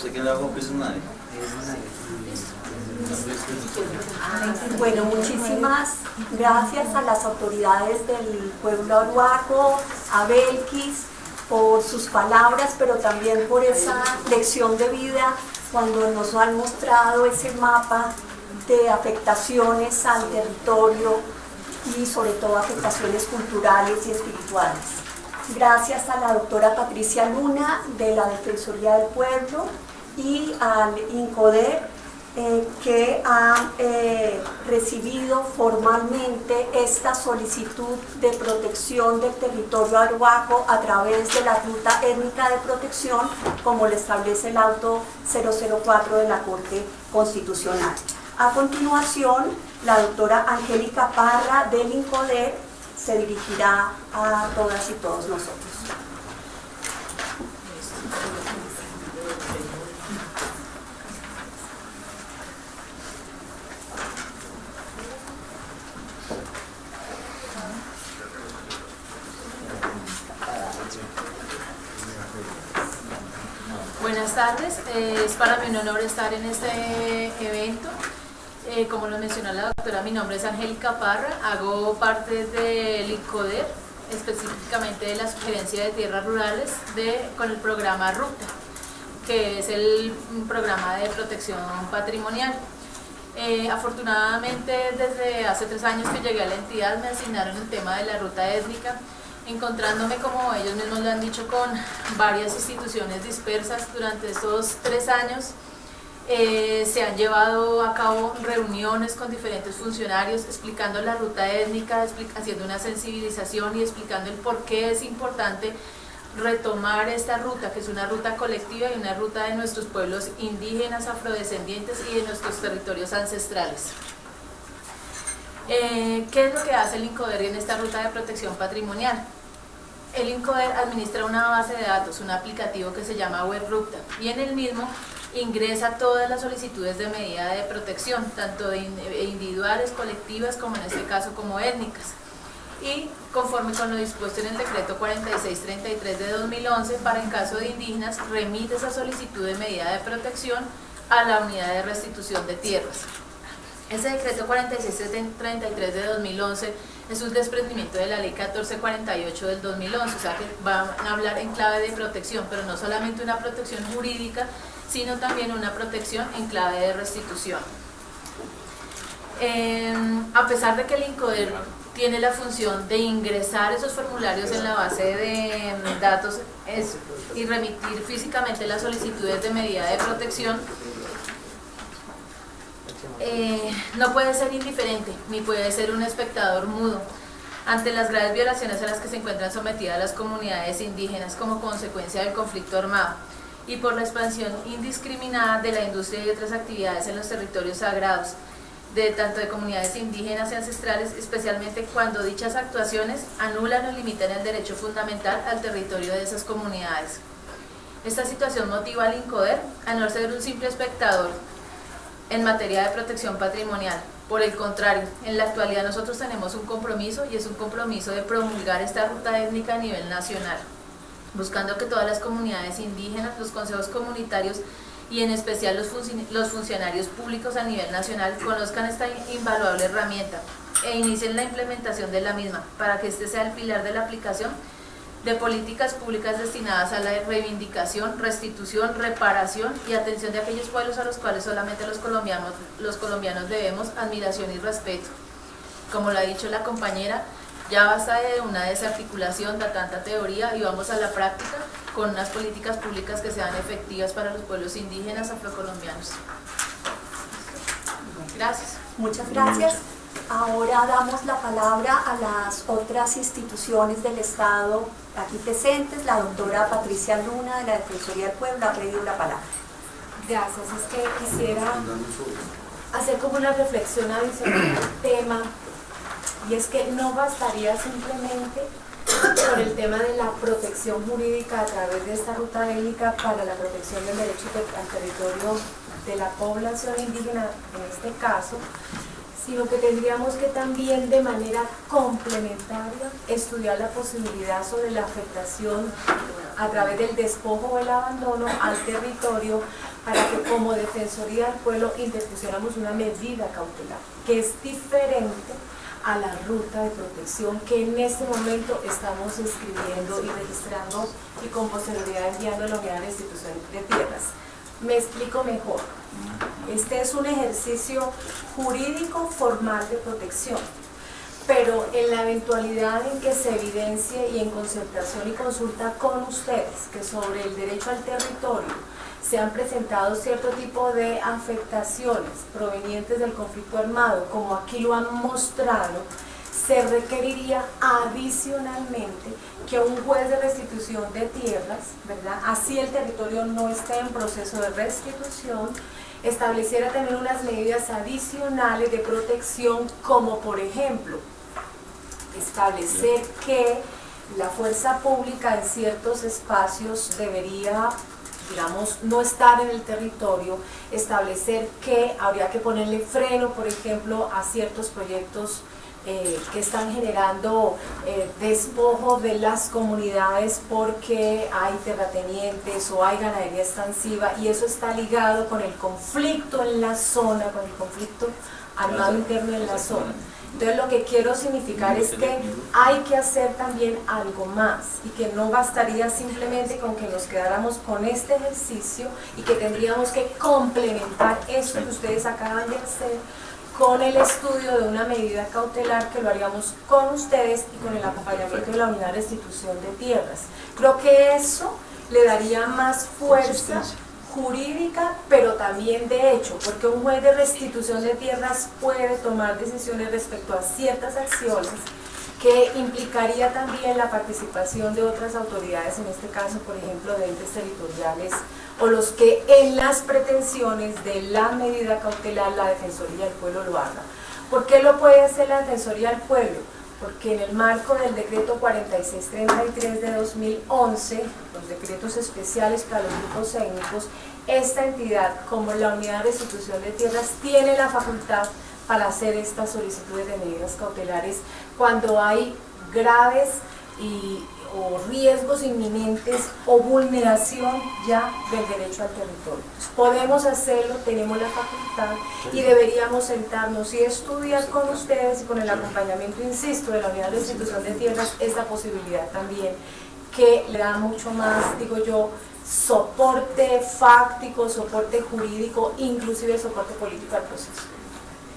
¿Se queda con personal? Bueno, muchísimas gracias a las autoridades del pueblo Arhuaco, a Belkis, por sus palabras, pero también por esa lección de vida cuando nos han mostrado ese mapa de afectaciones al territorio y sobre todo afectaciones culturales y espirituales. Gracias a la doctora Patricia Luna de la Defensoría del Pueblo y al INCODER que ha recibido formalmente esta solicitud de protección del territorio arhuaco a través de la ruta étnica de protección, como le establece el auto 004 de la Corte Constitucional. A continuación, la doctora Angélica Parra del INCODER se dirigirá a todas y todos nosotros. Buenas tardes, es para mí un honor estar en este evento. Como lo mencionó la doctora, mi nombre es Angélica Parra, hago parte del INCODER, específicamente de la Sugerencia de Tierras Rurales con el programa RUTA, que es el programa de protección patrimonial. Afortunadamente, desde hace 3 años que llegué a la entidad, me asignaron el tema de la ruta étnica, encontrándome, como ellos mismos lo han dicho, con varias instituciones dispersas. Durante estos 3 años se han llevado a cabo reuniones con diferentes funcionarios explicando la ruta étnica, haciendo una sensibilización y explicando el por qué es importante retomar esta ruta, que es una ruta colectiva y una ruta de nuestros pueblos indígenas, afrodescendientes y de nuestros territorios ancestrales. ¿Qué es lo que hace el INCODER en esta ruta de protección patrimonial? El INCODER administra una base de datos, un aplicativo que se llama WebRuta, y en el mismo ingresa todas las solicitudes de medida de protección, tanto de individuales, colectivas, como en este caso como étnicas. Y conforme con lo dispuesto en el decreto 4633 de 2011, para en caso de indígenas, remite esa solicitud de medida de protección a la unidad de restitución de tierras. Ese decreto 4633 de 2011 es un desprendimiento de la ley 1448 del 2011, o sea que van a hablar en clave de protección, pero no solamente una protección jurídica, sino también una protección en clave de restitución. A pesar de que el INCODER tiene la función de ingresar esos formularios en la base de datos y remitir físicamente las solicitudes de medida de protección, no puede ser indiferente, ni puede ser un espectador mudo ante las graves violaciones a las que se encuentran sometidas las comunidades indígenas como consecuencia del conflicto armado y por la expansión indiscriminada de la industria y otras actividades en los territorios sagrados, tanto de comunidades indígenas y ancestrales, especialmente cuando dichas actuaciones anulan o limitan el derecho fundamental al territorio de esas comunidades. Esta situación motiva al INCODER a no ser un simple espectador en materia de protección patrimonial. Por el contrario, en la actualidad nosotros tenemos un compromiso, y es un compromiso de promulgar esta ruta étnica a nivel nacional, buscando que todas las comunidades indígenas, los consejos comunitarios y en especial los funcionarios públicos a nivel nacional conozcan esta invaluable herramienta e inicien la implementación de la misma, para que este sea el pilar de la aplicación de políticas públicas destinadas a la reivindicación, restitución, reparación y atención de aquellos pueblos a los cuales solamente los colombianos debemos admiración y respeto. Como lo ha dicho la compañera, ya basta de una desarticulación de tanta teoría y vamos a la práctica con unas políticas públicas que sean efectivas para los pueblos indígenas afrocolombianos. Gracias. Muchas gracias. Ahora damos la palabra a las otras instituciones del Estado aquí presentes. La doctora Patricia Luna de la Defensoría del Pueblo ha pedido la palabra. Gracias, es que quisiera hacer como una reflexión adicional al tema, y es que no bastaría simplemente por el tema de la protección jurídica a través de esta ruta étnica para la protección del derecho al territorio de la población indígena en este caso, sino que tendríamos que también de manera complementaria estudiar la posibilidad sobre la afectación a través del despojo o el abandono al territorio, para que como Defensoría del Pueblo interpusiéramos una medida cautelar que es diferente a la ruta de protección que en este momento estamos escribiendo y registrando y con posterioridad enviando a la Unidad de Restitución de Tierras. Me explico mejor. Este es un ejercicio jurídico formal de protección, pero en la eventualidad en que se evidencie y en concertación y consulta con ustedes que sobre el derecho al territorio se han presentado cierto tipo de afectaciones provenientes del conflicto armado, como aquí lo han mostrado, se requeriría adicionalmente que un juez de restitución de tierras, ¿verdad?, así el territorio no esté en proceso de restitución, estableciera también unas medidas adicionales de protección, como por ejemplo, establecer que la fuerza pública en ciertos espacios debería, digamos, no estar en el territorio, establecer que habría que ponerle freno, por ejemplo, a ciertos proyectos que están generando despojo de las comunidades porque hay terratenientes o hay ganadería extensiva, y eso está ligado con el conflicto en la zona, con el conflicto armado interno en la zona. Entonces lo que quiero significar es que hay que hacer también algo más, y que no bastaría simplemente con que nos quedáramos con este ejercicio, y que tendríamos que complementar esto que ustedes acaban de hacer con el estudio de una medida cautelar, que lo haríamos con ustedes y con el acompañamiento de la unidad de restitución de tierras. Creo que eso le daría más fuerza jurídica, pero también de hecho, porque un juez de restitución de tierras puede tomar decisiones respecto a ciertas acciones que implicaría también la participación de otras autoridades, en este caso, por ejemplo, de entes territoriales, o los que en las pretensiones de la medida cautelar la Defensoría del Pueblo lo haga. ¿Por qué lo puede hacer la Defensoría del Pueblo? Porque en el marco del decreto 4633 de 2011, los decretos especiales para los grupos étnicos, esta entidad, como la unidad de restitución de tierras, tiene la facultad para hacer estas solicitudes de medidas cautelares cuando hay graves o riesgos inminentes o vulneración ya del derecho al territorio. Podemos hacerlo, tenemos la facultad, y deberíamos sentarnos y estudiar con ustedes y con el acompañamiento, insisto, de la unidad de restitución de tierras, esta posibilidad también, que le da mucho más, digo yo, soporte fáctico, soporte jurídico, inclusive soporte político al proceso.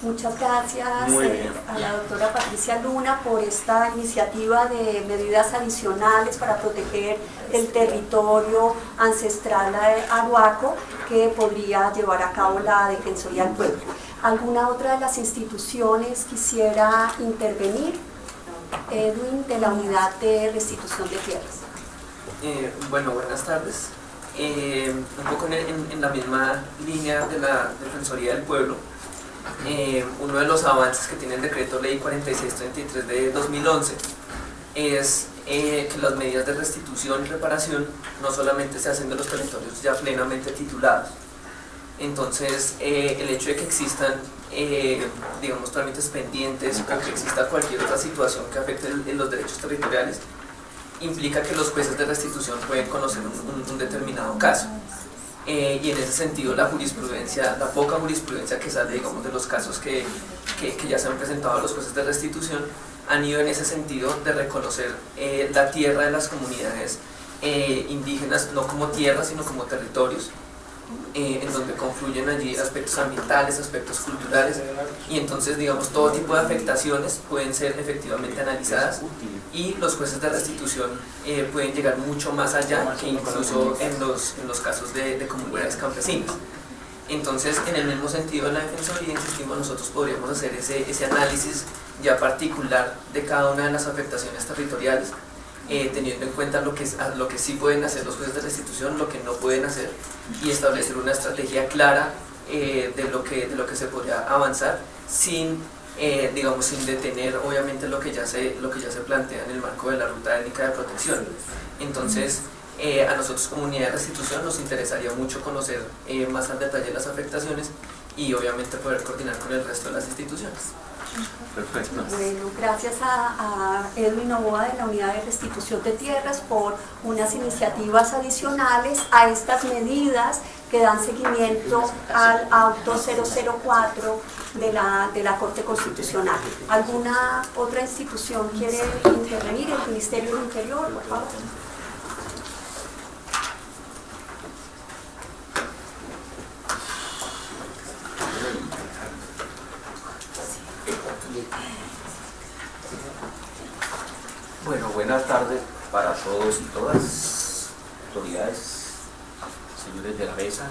Muchas gracias a la doctora Patricia Luna por esta iniciativa de medidas adicionales para proteger el territorio ancestral Arhuaco que podría llevar a cabo la Defensoría del Pueblo. ¿Alguna otra de las instituciones quisiera intervenir? Edwin, de la Unidad de Restitución de Tierras. Bueno, buenas tardes. Un poco en la misma línea de la Defensoría del Pueblo, uno de los avances que tiene el decreto ley 4633 de 2011 es que las medidas de restitución y reparación no solamente se hacen de los territorios ya plenamente titulados. Entonces, el hecho de que existan, digamos, trámites pendientes o que exista cualquier otra situación que afecte los derechos territoriales implica que los jueces de restitución pueden conocer un determinado caso. Y en ese sentido la jurisprudencia, la poca jurisprudencia que sale, digamos, de los casos que ya se han presentado a los jueces de restitución, han ido en ese sentido de reconocer la tierra de las comunidades indígenas no como tierra sino como territorios, en donde confluyen allí aspectos ambientales, aspectos culturales, y entonces, digamos, todo tipo de afectaciones pueden ser efectivamente analizadas, y los jueces de restitución pueden llegar mucho más allá que incluso en los casos de comunidades campesinas. Entonces, en el mismo sentido, en la Defensoría, insistimos, nosotros podríamos hacer ese análisis ya particular de cada una de las afectaciones territoriales, teniendo en cuenta lo que sí pueden hacer los jueces de restitución, lo que no pueden hacer, y establecer una estrategia clara de lo que se podría avanzar sin, digamos, sin detener obviamente lo que ya se plantea en el marco de la ruta étnica de protección. Entonces, a nosotros como unidad de restitución nos interesaría mucho conocer más al detalle las afectaciones y obviamente poder coordinar con el resto de las instituciones. Perfecto. Bueno, gracias a Edwin Novoa de la Unidad de Restitución de Tierras por unas iniciativas adicionales a estas medidas que dan seguimiento al auto 004 de la Corte Constitucional. ¿Alguna otra institución quiere intervenir? ¿El Ministerio del Interior, por favor? Bueno, buenas tardes para todos y todas, autoridades, señores de la mesa,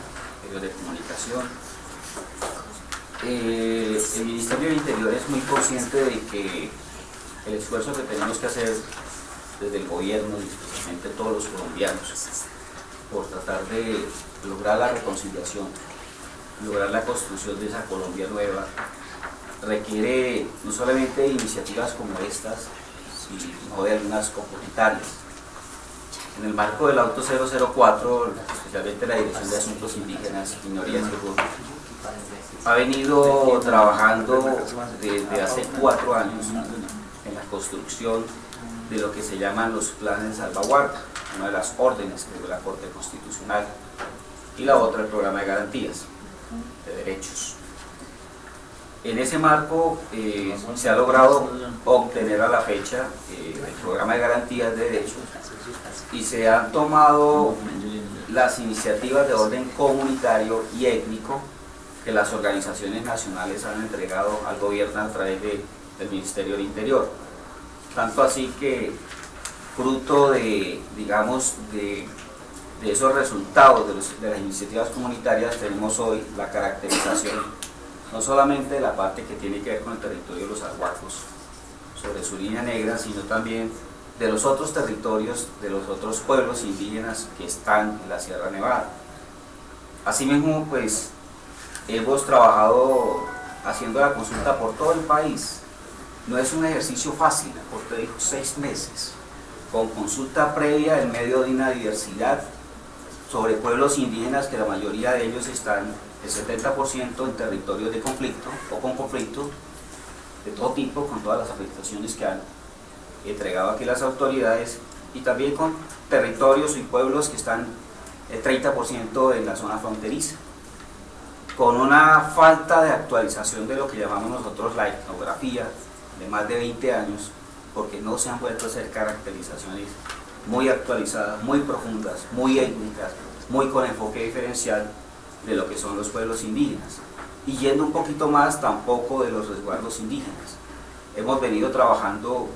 medios de comunicación. El Ministerio del Interior es muy consciente de que el esfuerzo que tenemos que hacer desde el gobierno y especialmente todos los colombianos por tratar de lograr la reconciliación, lograr la construcción de esa Colombia nueva, requiere no solamente iniciativas como estas, sino de algunas complementarias. En el marco del auto 004, especialmente la Dirección de Asuntos Indígenas, Minorías y Pueblos, ha venido trabajando desde hace 4 años en la construcción de lo que se llaman los planes de salvaguarda, una de las órdenes que dio la Corte Constitucional, y la otra el programa de garantías de derechos. En ese marco se ha logrado obtener a la fecha el programa de garantías de derechos y se han tomado las iniciativas de orden comunitario y étnico que las organizaciones nacionales han entregado al gobierno a través del Ministerio del Interior. Tanto así que, fruto de, digamos, de esos resultados de las iniciativas comunitarias, tenemos hoy la caracterización no solamente de la parte que tiene que ver con el territorio de los arhuacos, sobre su línea negra, sino también de los otros territorios, de los otros pueblos indígenas que están en la Sierra Nevada. Asimismo, pues, hemos trabajado haciendo la consulta por todo el país. No es un ejercicio fácil, porque dijo 6 meses, con consulta previa en medio de una diversidad sobre pueblos indígenas que la mayoría de ellos están el 70% en territorios de conflicto o con conflicto de todo tipo, con todas las afectaciones que han entregado aquí las autoridades, y también con territorios y pueblos que están el 30% en la zona fronteriza, con una falta de actualización de lo que llamamos nosotros la etnografía de más de 20 años, porque no se han vuelto a hacer caracterizaciones muy actualizadas, muy profundas, muy étnicas, muy con enfoque diferencial de lo que son los pueblos indígenas. Y yendo un poquito más, tampoco de los resguardos indígenas. Hemos venido trabajando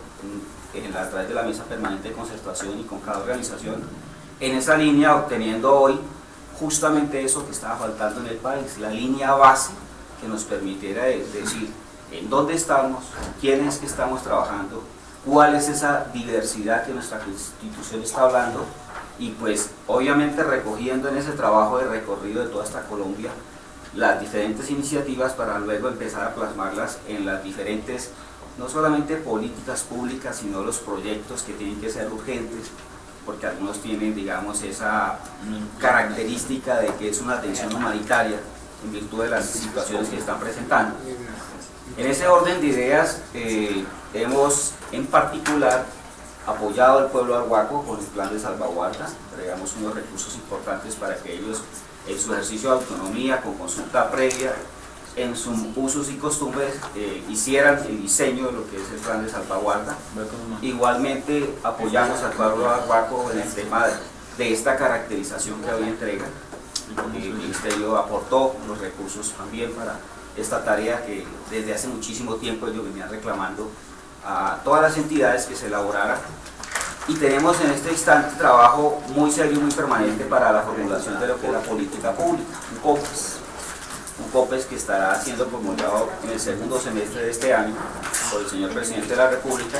a través de la Mesa Permanente de Concertación y con cada organización en esa línea, obteniendo hoy justamente eso que estaba faltando en el país, la línea base que nos permitiera decir en dónde estamos, quiénes que estamos trabajando, cuál es esa diversidad que nuestra Constitución está hablando, y pues obviamente recogiendo en ese trabajo de recorrido de toda esta Colombia las diferentes iniciativas para luego empezar a plasmarlas en las diferentes, no solamente políticas públicas, sino los proyectos que tienen que ser urgentes, porque algunos tienen, digamos, esa característica de que es una atención humanitaria en virtud de las situaciones que están presentando. En ese orden de ideas, hemos en particular apoyado al pueblo arhuaco con el plan de salvaguarda. Entregamos unos recursos importantes para que ellos, en su ejercicio de autonomía, con consulta previa, en sus usos y costumbres, hicieran el diseño de lo que es el plan de salvaguarda. Igualmente apoyamos al pueblo arhuaco en el tema de esta caracterización que hoy entrega. El Ministerio aportó los recursos también para esta tarea que desde hace muchísimo tiempo ellos venían reclamando a todas las entidades que se elaborara, y tenemos en este instante trabajo muy serio y muy permanente para la formulación de lo que es la política pública, un COPES que estará siendo promulgado en el segundo semestre de este año por el señor Presidente de la República,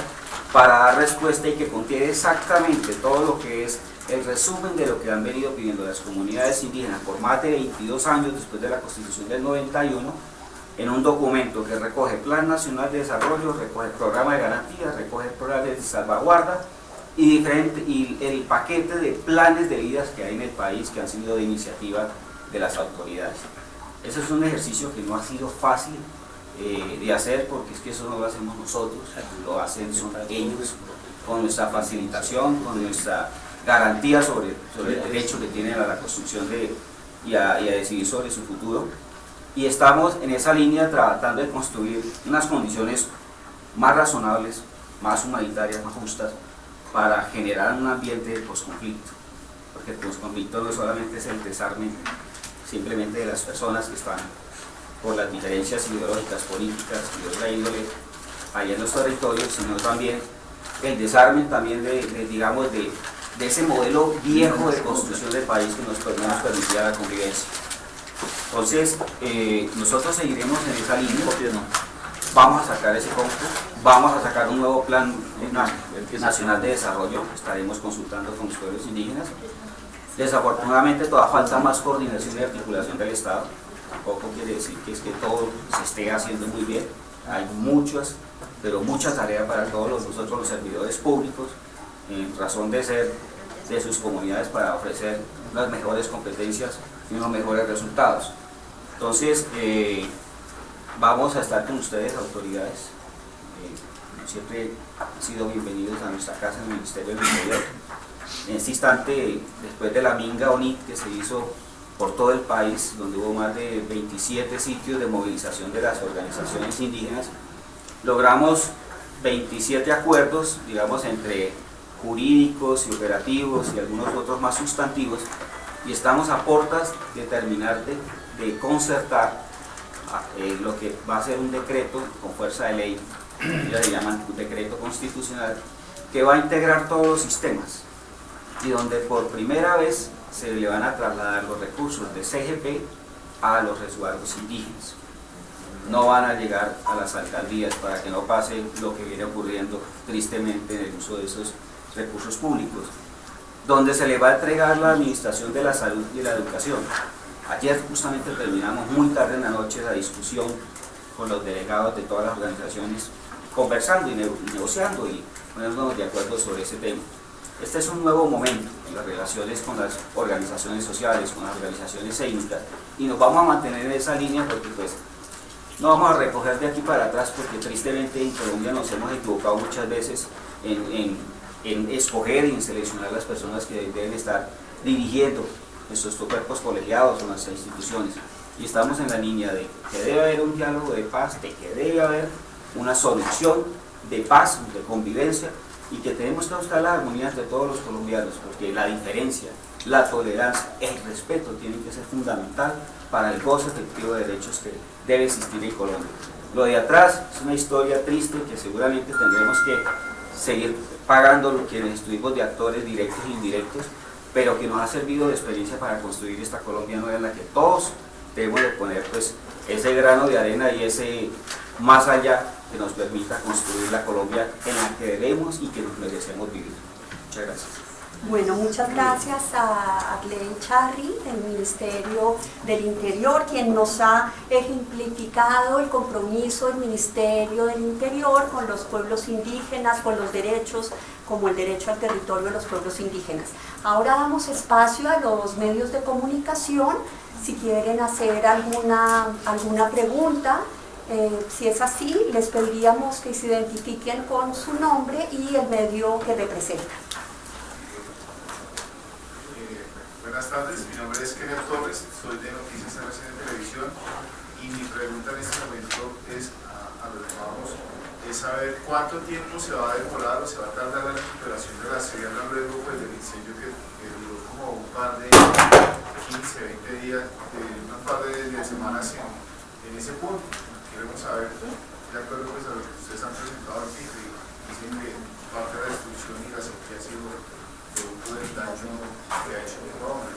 para dar respuesta y que contiene exactamente todo lo que es el resumen de lo que han venido pidiendo las comunidades indígenas por más de 22 años después de la Constitución del 91, en un documento que recoge Plan Nacional de Desarrollo, recoge el Programa de Garantías, recoge el Programa de Salvaguarda y el paquete de planes de vidas que hay en el país que han sido de iniciativa de las autoridades. Ese es un ejercicio que no ha sido fácil de hacer, porque es que eso no lo hacemos nosotros, lo hacen son ellos, con nuestra facilitación, con nuestra garantía sobre el derecho que tienen a la construcción y a decidir sobre su futuro. Y estamos en esa línea tratando de construir unas condiciones más razonables, más humanitarias, más justas, para generar un ambiente de posconflicto. Porque el posconflicto no solamente es el desarme simplemente de las personas que están por las diferencias ideológicas, políticas y de otra índole allá en los territorios, sino también el desarme también digamos, de ese modelo viejo de construcción del país que nos permitía la convivencia. Entonces, nosotros seguiremos en esa línea. Vamos a sacar ese concurso, vamos a sacar un nuevo plan nacional de desarrollo, estaremos consultando con los pueblos indígenas. Desafortunadamente todavía falta más coordinación y articulación del Estado, tampoco quiere decir que es que todo se esté haciendo muy bien, hay muchas, pero mucha tarea para todos nosotros los servidores públicos, en razón de ser de sus comunidades, para ofrecer las mejores competencias y los mejores resultados. Entonces, vamos a estar con ustedes, autoridades. Siempre han sido bienvenidos a nuestra casa en el Ministerio del Interior. En este instante, después de la Minga ONIT que se hizo por todo el país, donde hubo más de 27 sitios de movilización de las organizaciones indígenas, logramos 27 acuerdos, digamos, entre jurídicos y operativos y algunos otros más sustantivos, y estamos a portas de terminar de concertar lo que va a ser un decreto con fuerza de ley, ya le llaman un decreto constitucional, que va a integrar todos los sistemas y donde por primera vez se le van a trasladar los recursos de CGP a los resguardos indígenas. No van a llegar a las alcaldías para que no pase lo que viene ocurriendo tristemente en el uso de esos recursos públicos, donde se le va a entregar la administración de la salud y la educación. Ayer justamente terminamos muy tarde en la noche la discusión con los delegados de todas las organizaciones, conversando y negociando y poniéndonos de acuerdo sobre ese tema. Este es un nuevo momento en las relaciones con las organizaciones sociales, con las organizaciones étnicas, y nos vamos a mantener en esa línea porque pues no vamos a recoger de aquí para atrás, porque tristemente en Colombia nos hemos equivocado muchas veces en escoger y en seleccionar las personas que deben estar dirigiendo nuestros cuerpos colegiados o nuestras instituciones. Y estamos en la línea de que debe haber un diálogo de paz, de que debe haber una solución de paz, de convivencia, y que tenemos que buscar la armonía entre todos los colombianos, porque la diferencia, la tolerancia, el respeto tienen que ser fundamental para el goce efectivo de derechos que debe existir en Colombia. Lo de atrás es una historia triste que seguramente tendremos que seguir pagando lo que estuvimos de actores directos e indirectos, pero que nos ha servido de experiencia para construir esta Colombia nueva en la que todos debemos de poner pues ese grano de arena y ese más allá que nos permita construir la Colombia en la que debemos y que nos merecemos vivir. Muchas gracias. Bueno, muchas gracias a Arlene Charri del Ministerio del Interior, quien nos ha ejemplificado el compromiso del Ministerio del Interior con los pueblos indígenas, con los derechos, como el derecho al territorio de los pueblos indígenas. Ahora damos espacio a los medios de comunicación, si quieren hacer alguna pregunta. Si es así, les pediríamos que se identifiquen con su nombre y el medio que representan. Buenas tardes, mi nombre es Kenneth Torres, soy de Noticias RCN Televisión y mi pregunta en este momento es a los que vamos, es saber cuánto tiempo se va a demorar o se va a tardar la recuperación de la sierra luego pues, del incendio que duró como un par de 15, 20 días, un par de semanas en ese punto. Queremos saber, de acuerdo pues, a lo que ustedes han presentado aquí, dicen que parte de la destrucción y la sequía ha sido producto del daño que ha hecho el hombre.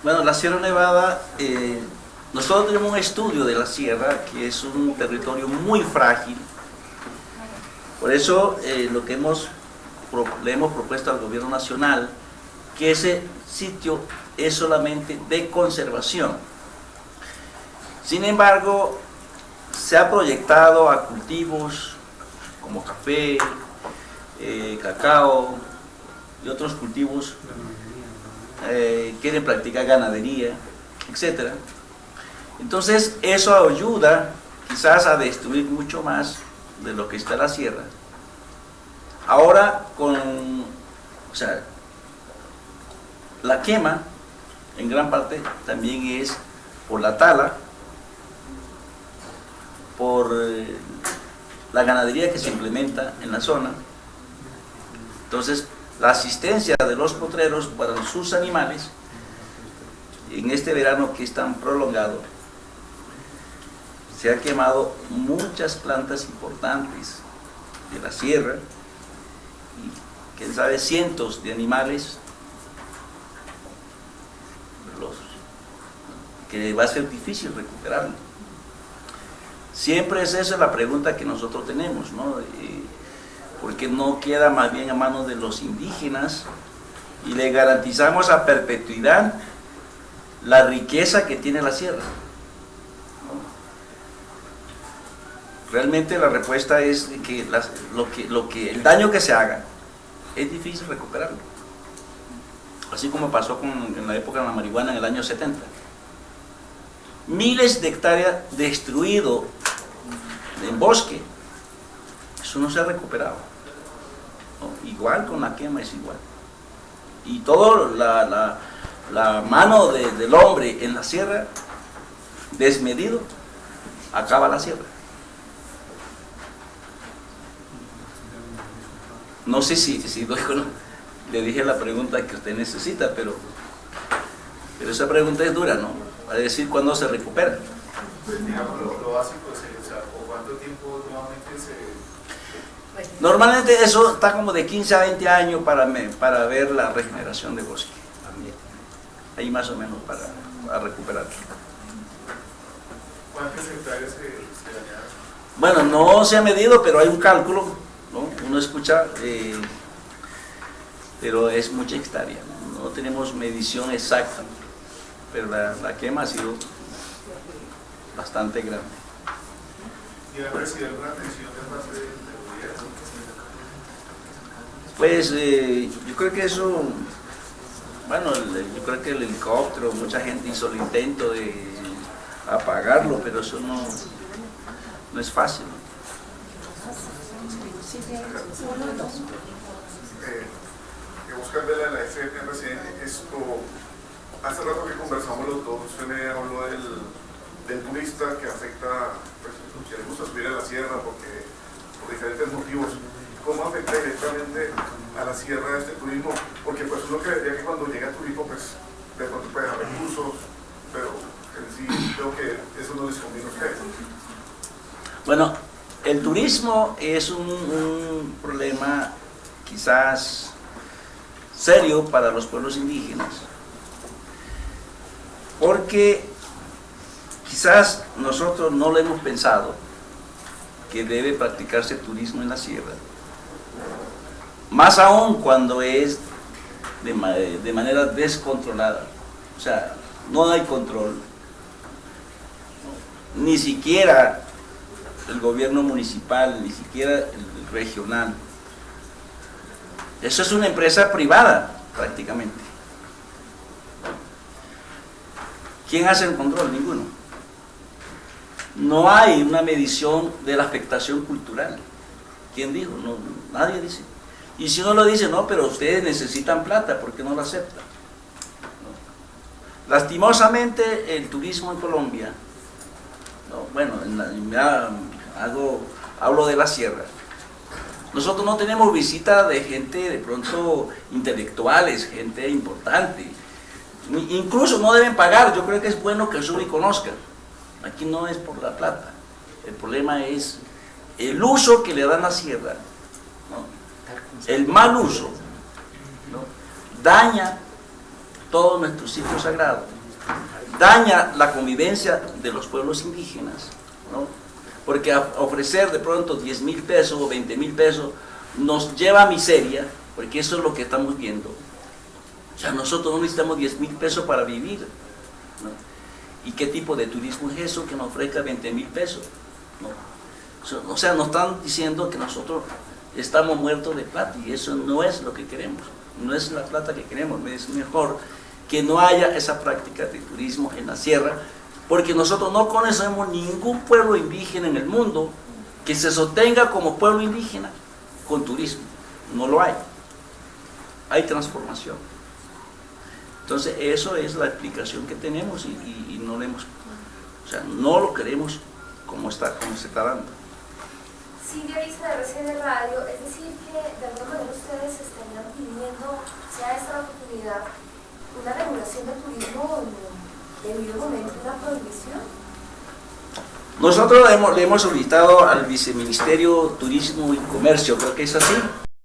Bueno, la Sierra Nevada, nosotros tenemos un estudio de la sierra que es un territorio muy frágil. Por eso lo que le hemos propuesto al gobierno nacional, que ese sitio es solamente de conservación. Sin embargo, se ha proyectado a cultivos como café, cacao y otros cultivos, quieren practicar ganadería, etc. Entonces eso ayuda quizás a destruir mucho más de lo que está la sierra. Ahora la quema en gran parte también es por la tala, por la ganadería que se implementa en la zona. Entonces, la asistencia de los potreros para sus animales en este verano que es tan prolongado, se ha quemado muchas plantas importantes de la sierra y, quién sabe, cientos de animales que va a ser difícil recuperarlo. Siempre es esa la pregunta que nosotros tenemos, ¿no? Porque no queda más bien a manos de los indígenas y le garantizamos a perpetuidad la riqueza que tiene la sierra, ¿no? Realmente la respuesta es que el daño que se haga es difícil recuperarlo. así como pasó en la época de la marihuana en el año 70. Miles de hectáreas destruido en bosque, eso no se ha recuperado, ¿no? Igual con la quema es igual. Y toda la mano del hombre en la sierra, desmedido, acaba la sierra. No sé si le dije la pregunta que usted necesita, pero esa pregunta es dura, ¿no? A decir cuándo se recupera. Pues digamos lo básico, o sea, ¿o cuánto tiempo nuevamente se...? Normalmente eso está como de 15 a 20 años para ver la regeneración de bosque. Ahí más o menos para recuperar. ¿Cuántas hectáreas se dañaron? Bueno, no se ha medido, pero hay un cálculo, ¿no? Uno escucha, pero es mucha hectárea, ¿no? No tenemos medición exacta, pero la quema ha sido bastante grande. ¿Y ha recibido alguna atención de parte del gobierno? Pues yo creo que eso, bueno, yo creo que el helicóptero, mucha gente hizo el intento de apagarlo, pero eso no es fácil. Oscar Vela de la FNRC, hace rato que conversamos los dos, usted me habló del turista que afecta, pues, que le gusta subir a la sierra por diferentes motivos. ¿Cómo afecta directamente a la sierra este turismo? Porque pues uno creería que cuando llega el turismo, pues de pronto puede haber recursos, pero en sí creo que eso no les conviene a ustedes. Bueno, el turismo es un problema quizás serio para los pueblos indígenas, porque quizás nosotros no lo hemos pensado que debe practicarse turismo en la sierra, más aún cuando es de manera descontrolada, o sea, no hay control, ni siquiera el gobierno municipal, ni siquiera el regional. Eso es una empresa privada, prácticamente. ¿Quién hace el control? Ninguno. No hay una medición de la afectación cultural. ¿Quién dijo? No, nadie dice. Y si uno lo dice, no, pero ustedes necesitan plata, ¿por qué no lo aceptan? No. Lastimosamente, el turismo en Colombia, no, bueno, hablo de la sierra. Nosotros no tenemos visita de gente de pronto intelectuales, gente importante. Incluso no deben pagar, yo creo que es bueno que suban y conozcan. Aquí no es por la plata, el problema es el uso que le dan a la sierra, ¿no? El mal uso, ¿no? Daña todos nuestros sitios sagrados, daña la convivencia de los pueblos indígenas, ¿no? Porque ofrecer de pronto 10,000 pesos o 20,000 pesos nos lleva a miseria, porque eso es lo que estamos viendo. O sea, nosotros no necesitamos 10,000 pesos para vivir, ¿no? ¿Y qué tipo de turismo es eso que nos ofrezca 20,000 pesos? ¿No? O sea, nos están diciendo que nosotros estamos muertos de plata, y eso no es lo que queremos, no es la plata que queremos. Es mejor que no haya esa práctica de turismo en la sierra, porque nosotros no conocemos ningún pueblo indígena en el mundo que se sostenga como pueblo indígena con turismo. No lo hay. Hay transformación. Entonces, eso es la explicación que tenemos y no le hemos, o sea, no lo queremos como se está dando. Silvia Isa de RCN Radio, es decir que de alguna manera ustedes estarían pidiendo, sea esta la oportunidad, una regulación del turismo en debido momento, una prohibición. Nosotros le hemos solicitado al Viceministerio Turismo y Comercio, creo que es así,